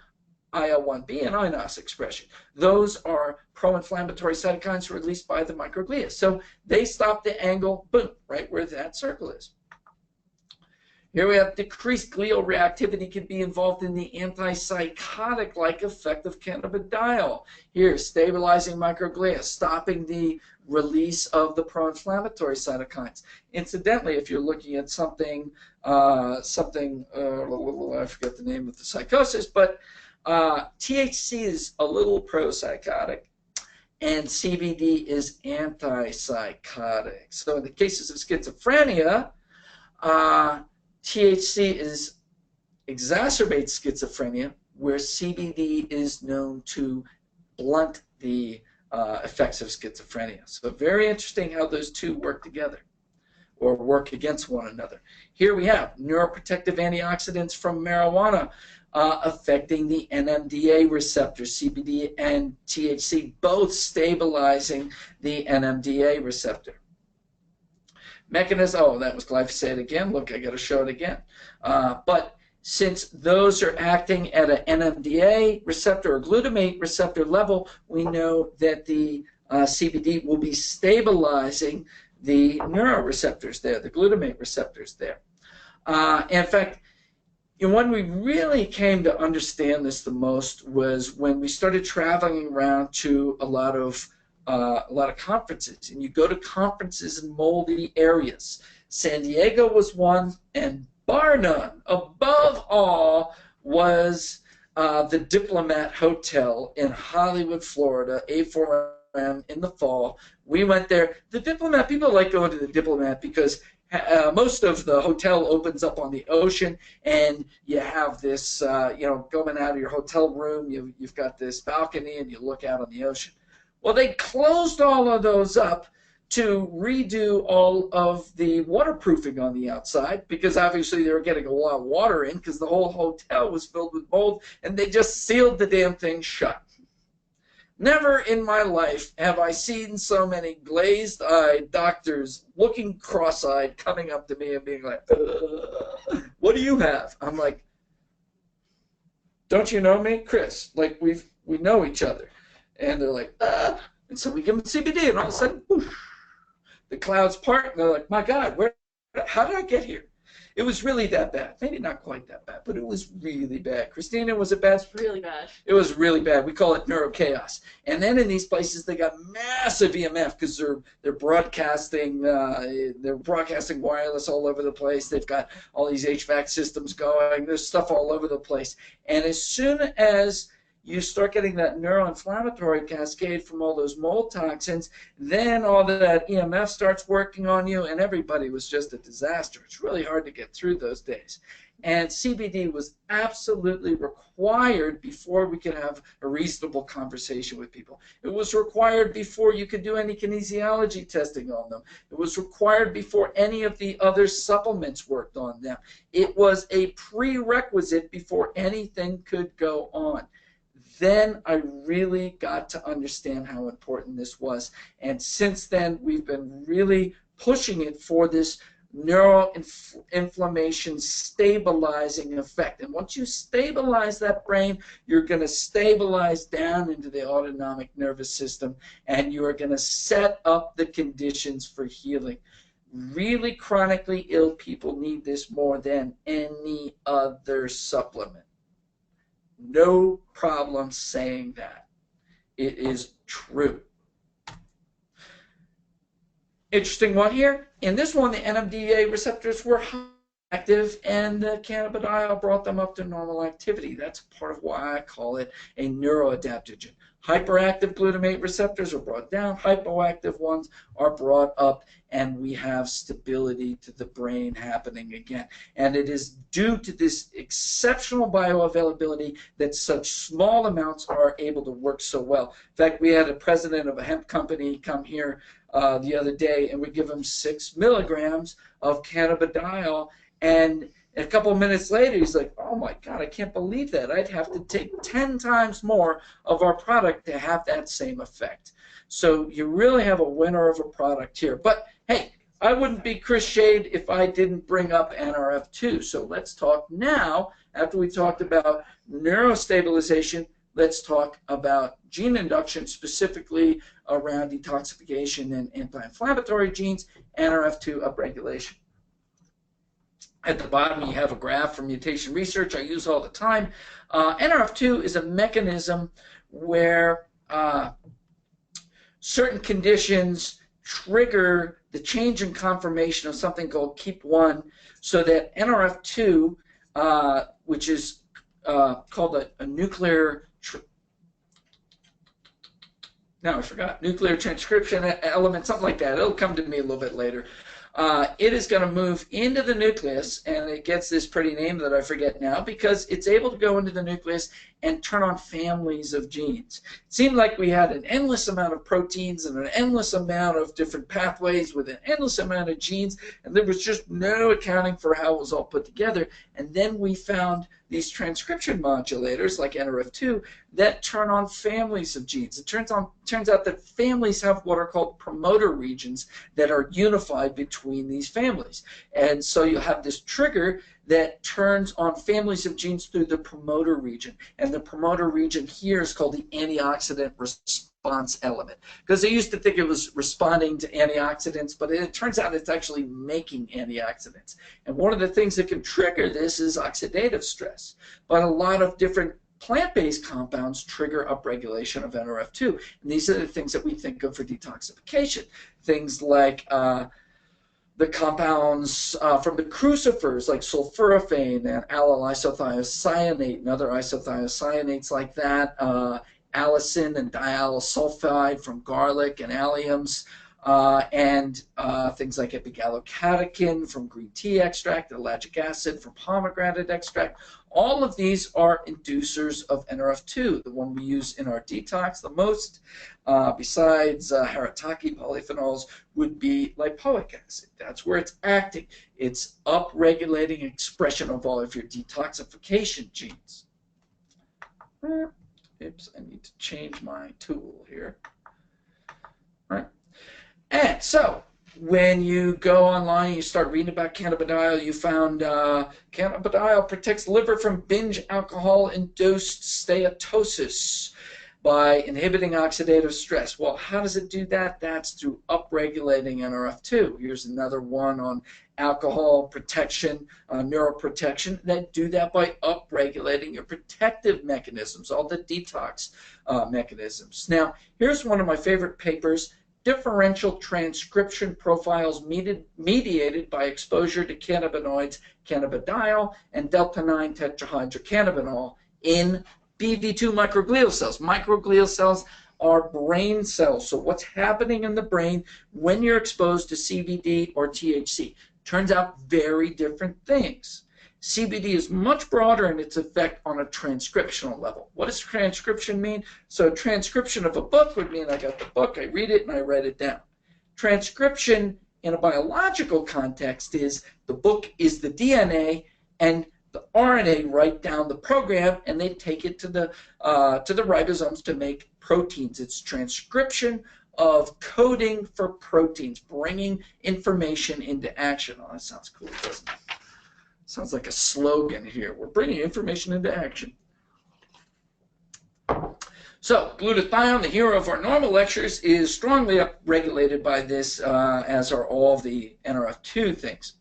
IL-1B and INOS expression. Those are pro-inflammatory cytokines released by the microglia. So they stop the angle, boom, right where that circle is. Here we have decreased glial reactivity can be involved in the antipsychotic-like effect of cannabidiol. Here, stabilizing microglia, stopping the release of the pro-inflammatory cytokines. Incidentally, if you're looking at something, I forget the name of the psychosis, but THC is a little pro-psychotic, and CBD is antipsychotic. So in the cases of schizophrenia, THC exacerbates schizophrenia, where CBD is known to blunt the effects of schizophrenia. So very interesting how those two work together or work against one another. Here we have neuroprotective antioxidants from marijuana affecting the NMDA receptor, CBD and THC, both stabilizing the NMDA receptor. Mechanism, oh, that was glyphosate again. Look, I got to show it again. But since those are acting at an NMDA receptor or glutamate receptor level, we know that the CBD will be stabilizing the neuroreceptors there, the glutamate receptors there. In fact, when we really came to understand this the most was when we started traveling around to a lot of conferences, and you go to conferences in moldy areas. San Diego was one, and bar none, above all, was the Diplomat Hotel in Hollywood, Florida, A4M in the fall. We went there. The Diplomat, people like going to the Diplomat because most of the hotel opens up on the ocean, and you have this, going out of your hotel room, you've got this balcony, and you look out on the ocean. Well, they closed all of those up to redo all of the waterproofing on the outside because obviously they were getting a lot of water in because the whole hotel was filled with mold, and they just sealed the damn thing shut. Never in my life have I seen so many glazed-eyed doctors looking cross-eyed coming up to me and being like, what do you have? I'm like, don't you know me? Chris, like we know each other. And they're like, and so we give them CBD, and all of a sudden, whoosh, the clouds part, and they're like, my God, how did I get here? It was really that bad. Maybe not quite that bad, but it was really bad. Christina, was it bad? Really bad. It was really bad. We call it neurochaos. And then in these places, they got massive EMF because they're broadcasting wireless all over the place. They've got all these HVAC systems going. There's stuff all over the place. And as soon as you start getting that neuroinflammatory cascade from all those mold toxins, then all that EMF starts working on you, and everybody was just a disaster. It's really hard to get through those days. And CBD was absolutely required before we could have a reasonable conversation with people. It was required before you could do any kinesiology testing on them. It was required before any of the other supplements worked on them. It was a prerequisite before anything could go on. Then I really got to understand how important this was. And since then, we've been really pushing it for this neuroinflammation stabilizing effect. And once you stabilize that brain, you're going to stabilize down into the autonomic nervous system, and you are going to set up the conditions for healing. Really chronically ill people need this more than any other supplement. No problem saying that. It is true. Interesting one here. In this one, the NMDA receptors were active, and the cannabidiol brought them up to normal activity. That's part of why I call it a neuroadaptogen. Hyperactive glutamate receptors are brought down, hypoactive ones are brought up, and we have stability to the brain happening again. And it is due to this exceptional bioavailability that such small amounts are able to work so well. In fact, we had a president of a hemp company come here the other day, and we give him 6 milligrams of cannabidiol, and a couple of minutes later, he's like, oh my God, I can't believe that. I'd have to take 10 times more of our product to have that same effect. So you really have a winner of a product here. But hey, I wouldn't be Chris Shade if I didn't bring up NRF2. So let's talk now, after we talked about neurostabilization, let's talk about gene induction, specifically around detoxification and anti-inflammatory genes, NRF2 upregulation. At the bottom, you have a graph from mutation research I use all the time. NRF2 is a mechanism where certain conditions trigger the change in conformation of something called KEAP1, so that NRF2, which is called a nuclear, now I forgot, nuclear transcription element, something like that. It'll come to me a little bit later. It is going to move into the nucleus, and it gets this pretty name that I forget now because it's able to go into the nucleus and turn on families of genes. It seemed like we had an endless amount of proteins and an endless amount of different pathways with an endless amount of genes, and there was just no accounting for how it was all put together. And then we found these transcription modulators like NRF2 that turn on families of genes. It turns out that families have what are called promoter regions that are unified between these families. And so you have this trigger that turns on families of genes through the promoter region. And the promoter region here is called the antioxidant response element. Because they used to think it was responding to antioxidants, but it turns out it's actually making antioxidants. And one of the things that can trigger this is oxidative stress. But a lot of different plant-based compounds trigger upregulation of NRF2. And these are the things that we think of for detoxification. Things like the compounds from the crucifers like sulforaphane and allyl isothiocyanate and other isothiocyanates like that, allicin and diallyl sulfide from garlic and alliums, and things like epigallocatechin from green tea extract, ellagic acid from pomegranate extract. All of these are inducers of NRF2, the one we use in our detox the most, besides Haritaki polyphenols, would be lipoic acid. That's where it's acting. It's upregulating expression of all of your detoxification genes. Oops, I need to change my tool here. All right. And so, when you go online, you start reading about cannabidiol, you found cannabidiol protects liver from binge alcohol-induced steatosis by inhibiting oxidative stress. Well, how does it do that? That's through upregulating NRF2. Here's another one on alcohol protection, neuroprotection, that do that by upregulating your protective mechanisms, all the detox mechanisms. Now, here's one of my favorite papers, differential transcription profiles mediated by exposure to cannabinoids, cannabidiol, and delta-9 tetrahydrocannabinol in BV2 microglial cells. Microglial cells are brain cells. So what's happening in the brain when you're exposed to CBD or THC? Turns out very different things. CBD is much broader in its effect on a transcriptional level. What does transcription mean? So transcription of a book would mean I got the book, I read it, and I write it down. Transcription in a biological context is the book is the DNA, and the RNA write down the program, and they take it to the ribosomes to make proteins. It's transcription of coding for proteins, bringing information into action. Oh, that sounds cool, doesn't it? Sounds like a slogan here. We're bringing information into action. So, glutathione, the hero of our normal lectures, is strongly upregulated by this, as are all the NRF2 things.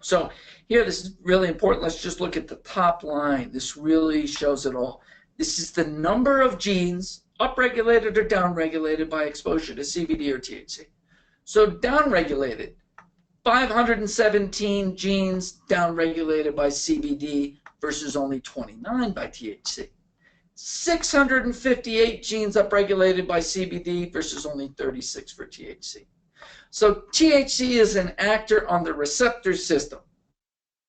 So, here, this is really important. Let's just look at the top line. This really shows it all. This is the number of genes upregulated or downregulated by exposure to CBD or THC. So, downregulated. 517 genes downregulated by CBD versus only 29 by THC. 658 genes upregulated by CBD versus only 36 for THC. So THC is an actor on the receptor system.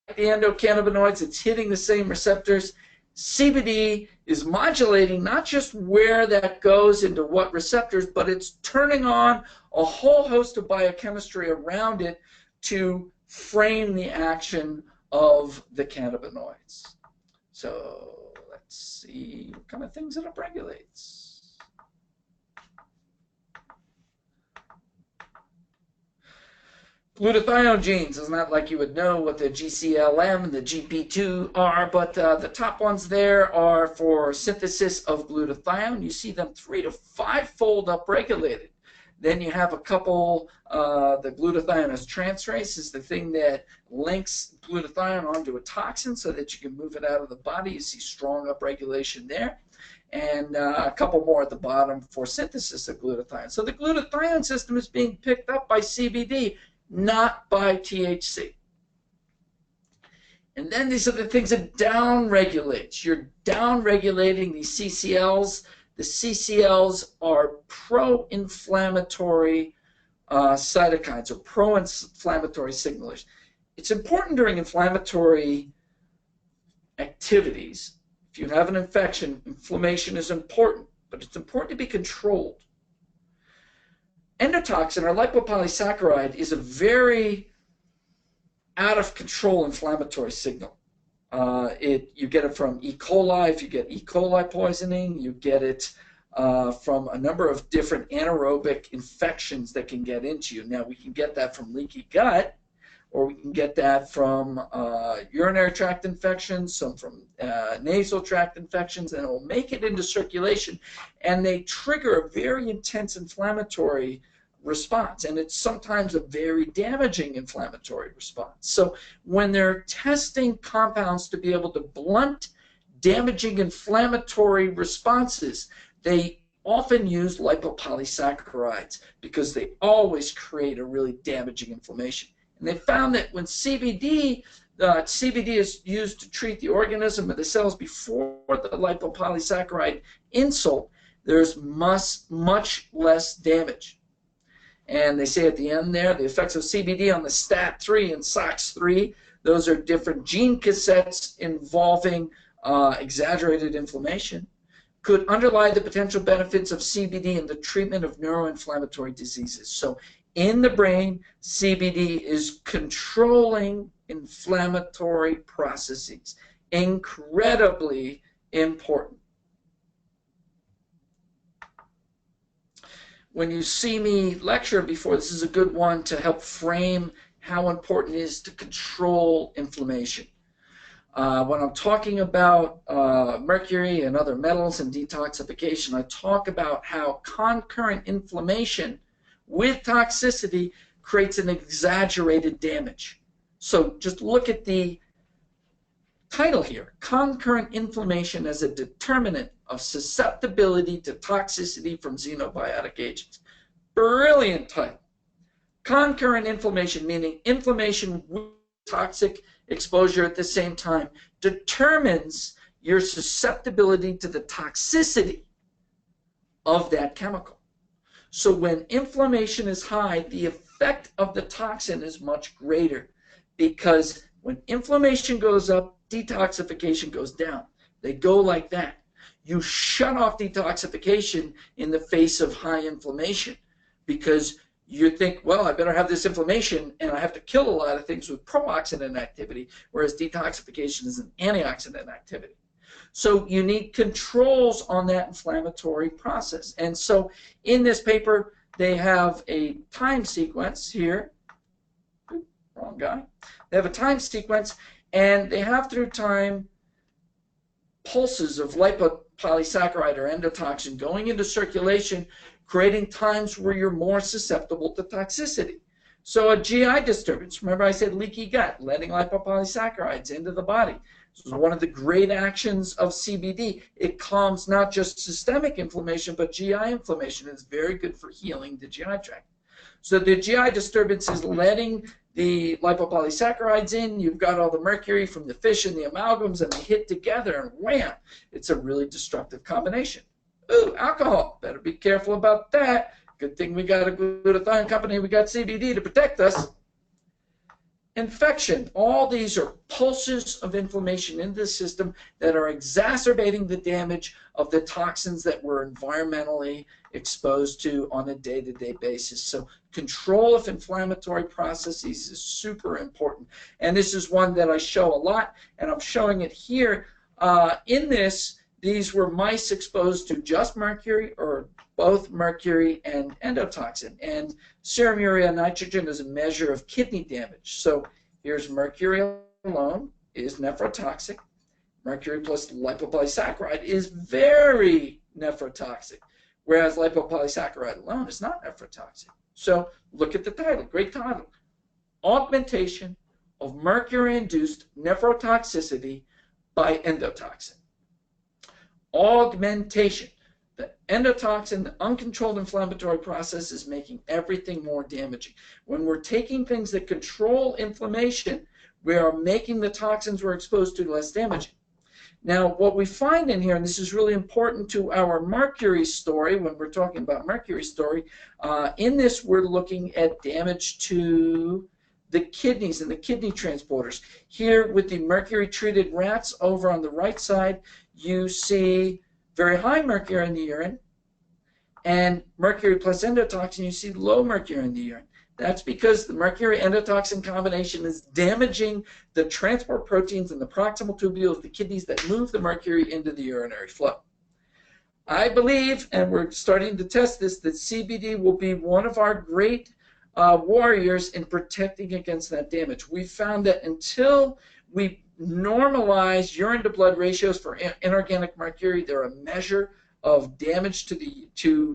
Like the endocannabinoids, it's hitting the same receptors. CBD is modulating not just where that goes into what receptors, but it's turning on a whole host of biochemistry around it to frame the action of the cannabinoids. So let's see what kind of things it upregulates. Glutathione genes, is not like you would know what the GCLM and the GP2 are, but the top ones there are for synthesis of glutathione. You see them 3 to 5-fold upregulated. Then you have a couple, the glutathionase transferase is the thing that links glutathione onto a toxin so that you can move it out of the body. You see strong upregulation there. And a couple more at the bottom for synthesis of glutathione. So the glutathione system is being picked up by CBD, not by THC. And then these are the things that downregulates. You're downregulating these CCLs. The CCLs are pro-inflammatory cytokines or pro-inflammatory signalers. It's important during inflammatory activities. If you have an infection, inflammation is important, but it's important to be controlled. Endotoxin, or lipopolysaccharide, is a very out of control inflammatory signal. You get it from E. coli. If you get E. coli poisoning, you get it from a number of different anaerobic infections that can get into you. Now, we can get that from leaky gut, or we can get that from urinary tract infections, some from nasal tract infections, and it will make it into circulation, and they trigger a very intense inflammatory response, and it's sometimes a very damaging inflammatory response. So when they're testing compounds to be able to blunt damaging inflammatory responses, they often use lipopolysaccharides because they always create a really damaging inflammation. And they found that when CBD is used to treat the organism or the cells before the lipopolysaccharide insult, there's much less damage. And they say at the end there, the effects of CBD on the STAT3 and SOX3, those are different gene cassettes involving exaggerated inflammation, could underlie the potential benefits of CBD in the treatment of neuroinflammatory diseases. So in the brain, CBD is controlling inflammatory processes. Incredibly important. When you see me lecture before, this is a good one to help frame how important it is to control inflammation. When I'm talking about mercury and other metals and detoxification, I talk about how concurrent inflammation with toxicity creates an exaggerated damage. So just look at the title here, concurrent inflammation as a determinant of susceptibility to toxicity from xenobiotic agents. Brilliant title. Concurrent inflammation, meaning inflammation with toxic exposure at the same time, determines your susceptibility to the toxicity of that chemical. So when inflammation is high, the effect of the toxin is much greater, because when inflammation goes up, detoxification goes down. They go like that. You shut off detoxification in the face of high inflammation because you think, well, I better have this inflammation and I have to kill a lot of things with pro-oxidant activity, whereas detoxification is an antioxidant activity. So you need controls on that inflammatory process. And so in this paper, they have a time sequence here. Oops, wrong guy. They have a time sequence, and they have through time pulses of lipopolysaccharide or endotoxin going into circulation, creating times where you're more susceptible to toxicity. So a GI disturbance, remember I said leaky gut, letting lipopolysaccharides into the body. This is one of the great actions of CBD. It calms not just systemic inflammation, but GI inflammation. It's very good for healing the GI tract. So the GI disturbance is letting the lipopolysaccharides in. You've got all the mercury from the fish and the amalgams, and they hit together, and wham, it's a really destructive combination. Ooh, alcohol. Better be careful about that. Good thing we got a glutathione company. We got CBD to protect us. Infection. All these are pulses of inflammation in the system that are exacerbating the damage of the toxins that we're environmentally exposed to on a day-to-day basis. So control of inflammatory processes is super important. And this is one that I show a lot, and I'm showing it here. In this, these were mice exposed to just mercury or both mercury and endotoxin. And serum urea nitrogen is a measure of kidney damage. So here's mercury alone is nephrotoxic. Mercury plus lipopolysaccharide is very nephrotoxic. whereas lipopolysaccharide alone is not nephrotoxic. So look at the title, great title. Augmentation of mercury-induced nephrotoxicity by endotoxin. Augmentation. The endotoxin, the uncontrolled inflammatory process, is making everything more damaging. When we're taking things that control inflammation, we are making the toxins we're exposed to less damaging. Now, what we find in here, and this is really important to our mercury story, when we're talking about mercury story, in this we're looking at damage to the kidneys and the kidney transporters. Here with the mercury-treated rats over on the right side, you see very high mercury in the urine, and mercury plus endotoxin, you see low mercury in the urine. That's because the mercury endotoxin combination is damaging the transport proteins in the proximal tubule of the kidneys that move the mercury into the urinary flow. I believe, and we're starting to test this, that CBD will be one of our great warriors in protecting against that damage. We found that until we normalize urine to blood ratios for inorganic mercury, they're a measure of damage to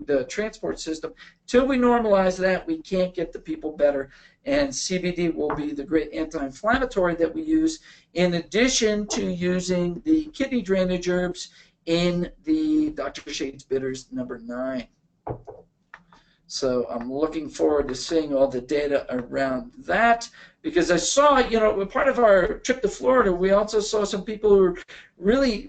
the transport system. Till we normalize that, we can't get the people better, and CBD will be the great anti-inflammatory that we use, in addition to using the kidney drainage herbs in the Dr. Shade's Bitters number 9. So I'm looking forward to seeing all the data around that, because I saw, part of our trip to Florida, we also saw some people who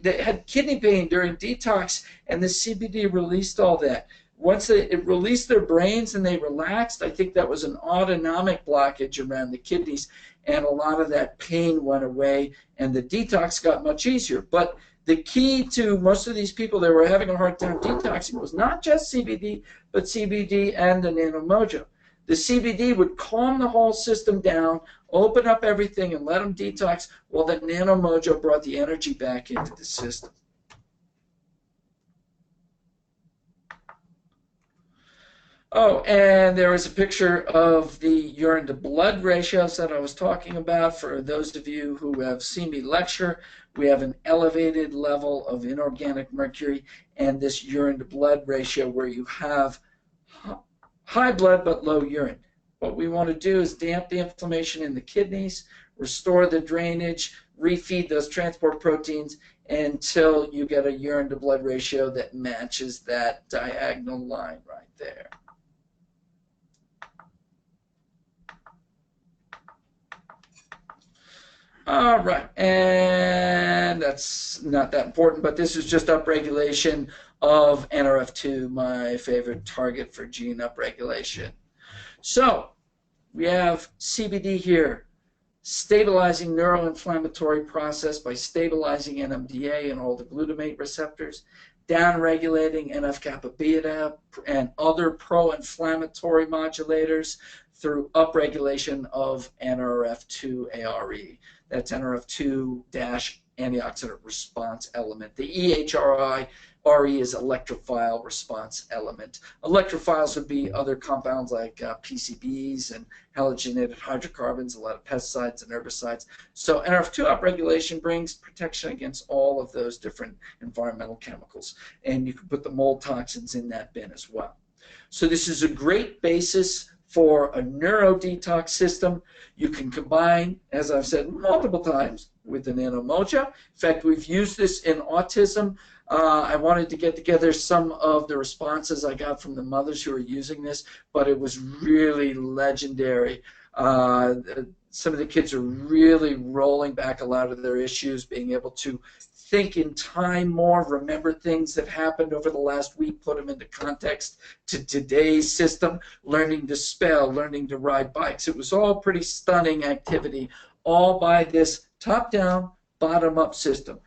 that had kidney pain during detox, and the CBD released all that. Once it released their brains and they relaxed, I think that was an autonomic blockage around the kidneys, and a lot of that pain went away, and the detox got much easier. But the key to most of these people that were having a hard time detoxing was not just CBD, but CBD and the nanomojo. The CBD would calm the whole system down, open up everything, and let them detox, while the nanomojo brought the energy back into the system. Oh, and there is a picture of the urine to blood ratios that I was talking about. For those of you who have seen me lecture, we have an elevated level of inorganic mercury and this urine to blood ratio where you have high blood but low urine. What we want to do is damp the inflammation in the kidneys, restore the drainage, refeed those transport proteins until you get a urine to blood ratio that matches that diagonal line right there. All right, and that's not that important, but this is just upregulation of NRF2, my favorite target for gene upregulation. So we have CBD here, stabilizing neuroinflammatory process by stabilizing NMDA and all the glutamate receptors, downregulating NF-kappa beta and other pro-inflammatory modulators through upregulation of NRF2-ARE. That's NRF2-antioxidant response element. The EHRI-RE is electrophile response element. Electrophiles would be other compounds like PCBs and halogenated hydrocarbons, a lot of pesticides and herbicides. So NRF2 upregulation brings protection against all of those different environmental chemicals. And you can put the mold toxins in that bin as well. So this is a great basis for a neurodetox system. You can combine, as I've said multiple times, with the nanomojo. In fact, we've used this in autism. I wanted to get together some of the responses I got from the mothers who are using this, but it was really legendary. Some of the kids are really rolling back a lot of their issues, being able to think in time more, remember things that happened over the last week, put them into context to today's system, learning to spell, learning to ride bikes. It was all pretty stunning activity, all by this top-down, bottom-up system.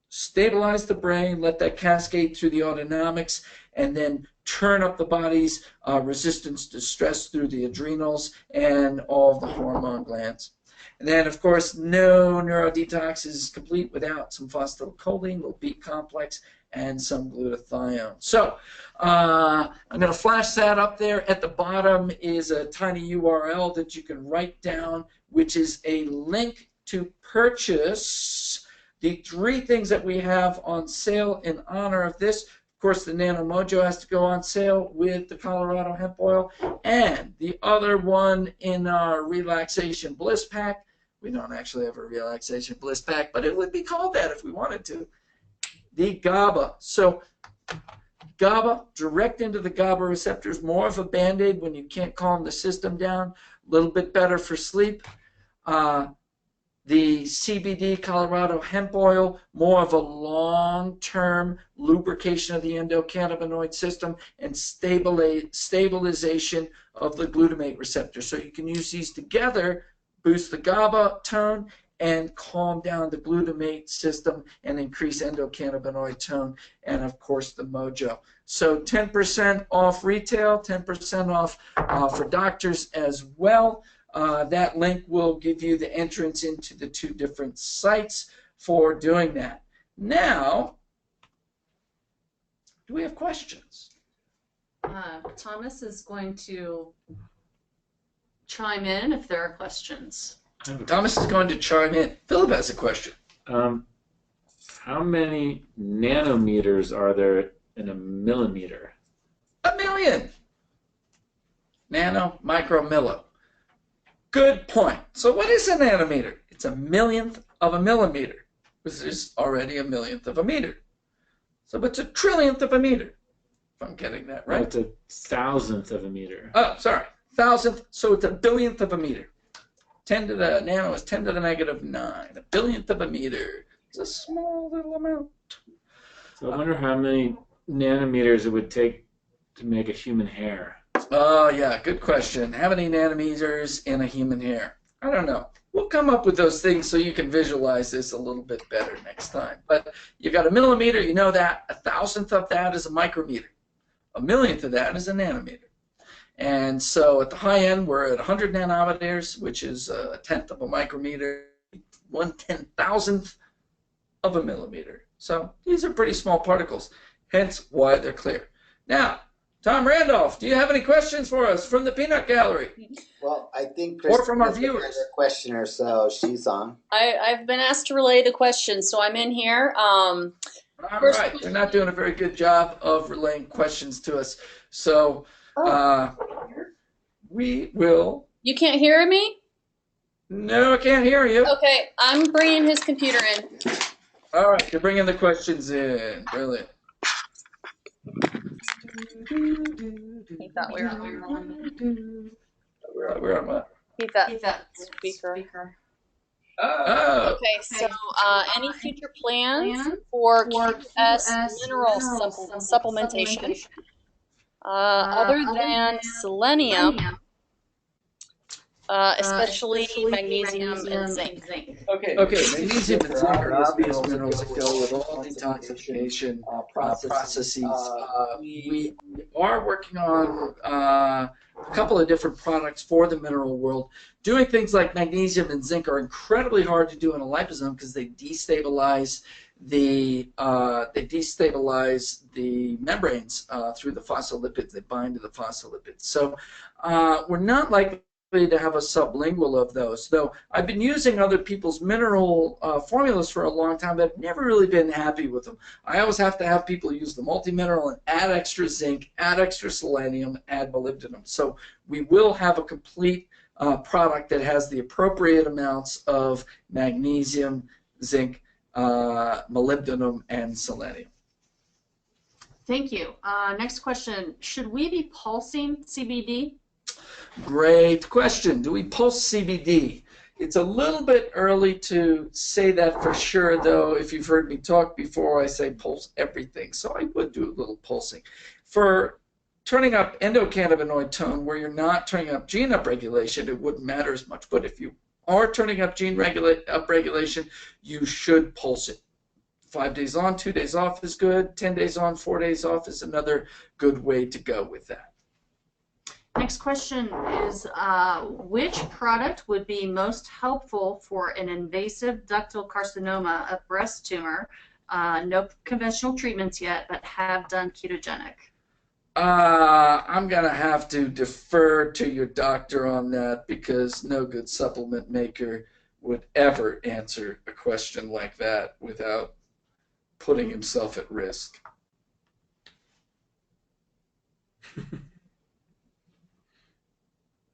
Stabilize the brain, let that cascade through the autonomics, and then turn up the body's resistance to stress through the adrenals and all of the hormone glands. And then, of course, no neurodetox is complete without some phosphatidylcholine, little B complex, and some glutathione. So I'm going to flash that up there. At the bottom is a tiny URL that you can write down, which is a link to purchase the 3 things that we have on sale in honor of this. Of course, the Nano Mojo has to go on sale with the Colorado Hemp Oil. And the other one in our Relaxation Bliss Pack, we don't actually have a Relaxation Bliss Pack, but it would be called that if we wanted to, the GABA. So GABA, direct into the GABA receptors, more of a Band-Aid when you can't calm the system down, a little bit better for sleep. The CBD Colorado Hemp Oil, more of a long-term lubrication of the endocannabinoid system and stabilization of the glutamate receptor. So you can use these together, boost the GABA tone, and calm down the glutamate system and increase endocannabinoid tone, and of course the Mojo. So 10% off retail, 10% off for doctors as well. That link will give you the entrance into the 2 different sites for doing that. Now, do we have questions? Thomas is going to chime in if there are questions. Thomas is going to chime in. Philip has a question. How many nanometers are there in a millimeter? 1 million. Nano, micro, milli. Good point. So what is a nanometer? It's a millionth of a millimeter, which is already a millionth of a meter. So it's a trillionth of a meter, if I'm getting that right. Oh, it's a thousandth of a meter. Oh, sorry. Thousandth, so it's a billionth of a meter. 10 to the nano is 10 to the negative 9. A billionth of a meter. It's a small little amount. So I wonder how many nanometers it would take to make a human hair. Oh, yeah, good question. How many nanometers in a human hair? I don't know. We'll come up with those things so you can visualize this a little bit better next time. But you got a millimeter, you know that. A thousandth of that is a micrometer. A millionth of that is a nanometer. And so at the high end, we're at 100 nanometers, which is a tenth of a micrometer, 1/10,000th of a millimeter. So these are pretty small particles, hence why they're clear. Now, Tom Randolph, do you have any questions for us from the Peanut Gallery? Well, I think Or from our Christina's viewers. got a question or so. She's on. I've been asked to relay the questions, so I'm in here. All right, they're not doing a very good job of relaying questions to us. So we will. You can't hear me? No, I can't hear you. Okay, I'm bringing his computer in. All right, you're bringing the questions in. Brilliant. He thought we were on. We're on what? He thought speaker. Oh. Okay, so any future plans for QS mineral supplementation other than selenium, especially magnesium and zinc? Okay, magnesium and zinc are obvious minerals that go with all detoxification processes. We are working on a couple of different products for the mineral world. Doing things like magnesium and zinc are incredibly hard to do in a liposome because they destabilize the membranes through the phospholipids. They bind to the phospholipids. So we're not likely to have a sublingual of those, though I've been using other people's mineral formulas for a long time, but I've never really been happy with them. I always have to have people use the multi-mineral and add extra zinc, add extra selenium, add molybdenum. So we will have a complete product that has the appropriate amounts of magnesium, zinc, molybdenum, and selenium. Thank you. Next question. Should we be pulsing CBD? Great question. Do we pulse CBD? It's a little bit early to say that for sure, though. If you've heard me talk before, I say pulse everything. So I would do a little pulsing. For turning up endocannabinoid tone, where you're not turning up gene upregulation, it wouldn't matter as much. But if you are turning up gene upregulation, you should pulse it. 5 days on, 2 days off is good. 10 days on, 4 days off is another good way to go with that. Next question is, which product would be most helpful for an invasive ductal carcinoma of breast tumor? No conventional treatments yet, but have done ketogenic. I'm going to have to defer to your doctor on that because no good supplement maker would ever answer a question like that without putting himself at risk.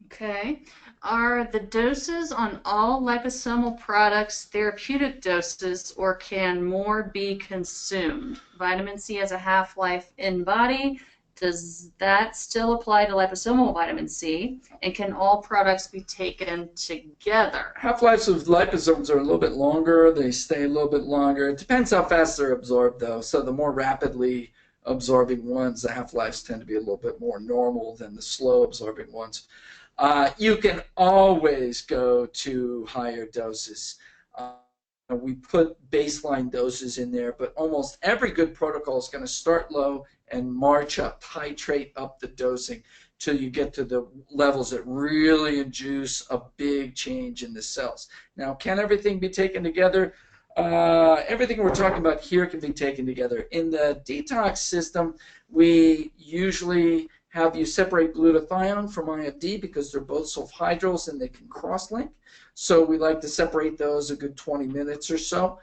Okay. Are the doses on all liposomal products therapeutic doses, or can more be consumed? Vitamin C has a half-life in body. Does that still apply to liposomal vitamin C? And can all products be taken together? Half-lives of liposomes are a little bit longer. They stay a little bit longer. It depends how fast they're absorbed, though. So the more rapidly absorbing ones, the half-lives tend to be a little bit more normal than the slow absorbing ones. You can always go to higher doses. We put baseline doses in there, but almost every good protocol is going to start low and march up, titrate up the dosing till you get to the levels that really induce a big change in the cells. Now, can everything be taken together? Everything we're talking about here can be taken together. In the detox system, we usually have you separate glutathione from IFD because they're both sulfhydryls and they can cross-link. So we like to separate those a good 20 minutes or so.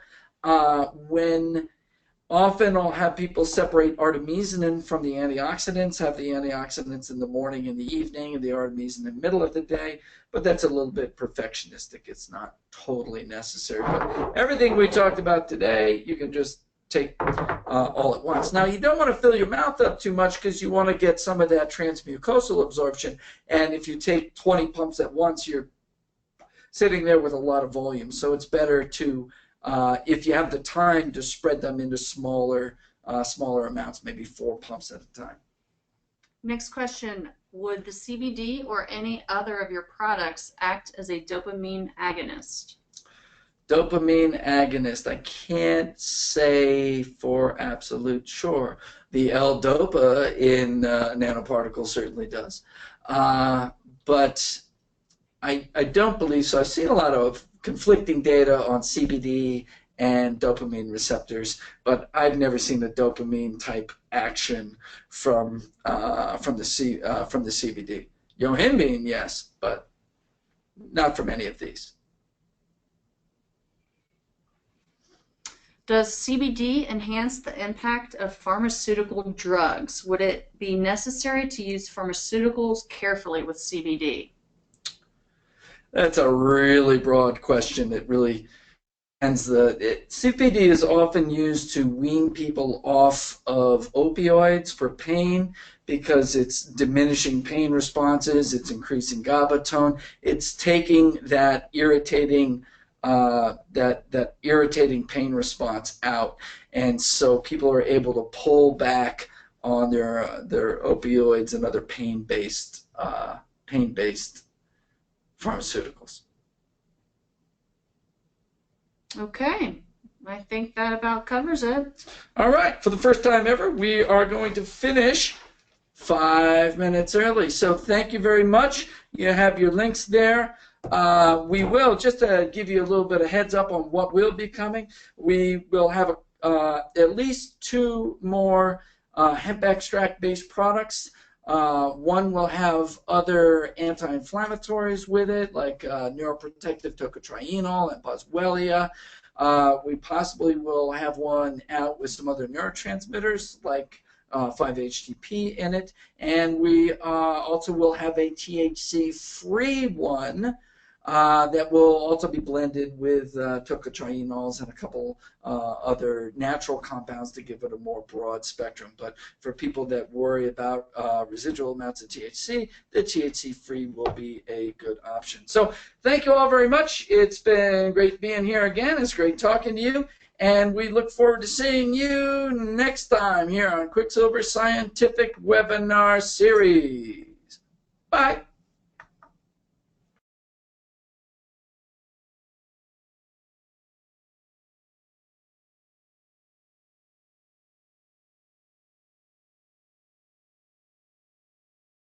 Often I'll have people separate artemisinin from the antioxidants, have the antioxidants in the morning and the evening, and the artemisinin in the middle of the day, but that's a little bit perfectionistic. It's not totally necessary. But everything we talked about today, you can just take all at once. Now, you don't want to fill your mouth up too much because you want to get some of that transmucosal absorption, and if you take 20 pumps at once, you're sitting there with a lot of volume. So it's better to if you have the time to spread them into smaller amounts, maybe 4 pumps at a time. Next question. Would the CBD or any other of your products act as a dopamine agonist? Dopamine agonist, I can't say for absolute sure. The L-Dopa in nanoparticles certainly does. But I don't believe so. I've seen a lot of conflicting data on CBD and dopamine receptors, but I've never seen a dopamine type action from the CBD. Yohimbine, yes, but not from any of these. Does CBD enhance the impact of pharmaceutical drugs? Would it be necessary to use pharmaceuticals carefully with CBD? That's a really broad question. It really ends CBD is often used to wean people off of opioids for pain because it's diminishing pain responses, it's increasing GABA tone, it's taking that irritating irritating pain response out, and so people are able to pull back on their opioids and other pain-based pharmaceuticals. Okay, I think that about covers it. All right, for the first time ever, we are going to finish 5 minutes early. So thank you very much. You have your links there. We will, just to give you a little bit of heads up on what will be coming, we will have at least 2 more hemp extract-based products. One will have other anti-inflammatories with it, like neuroprotective tocotrienol and boswellia. We possibly will have one out with some other neurotransmitters, like 5-HTP in it. And we also will have a THC-free one that will also be blended with tocotrienols and a couple other natural compounds to give it a more broad spectrum. But for people that worry about residual amounts of THC, the THC-free will be a good option. So thank you all very much. It's been great being here again. It's great talking to you. And we look forward to seeing you next time here on Quicksilver Scientific Webinar Series. Bye.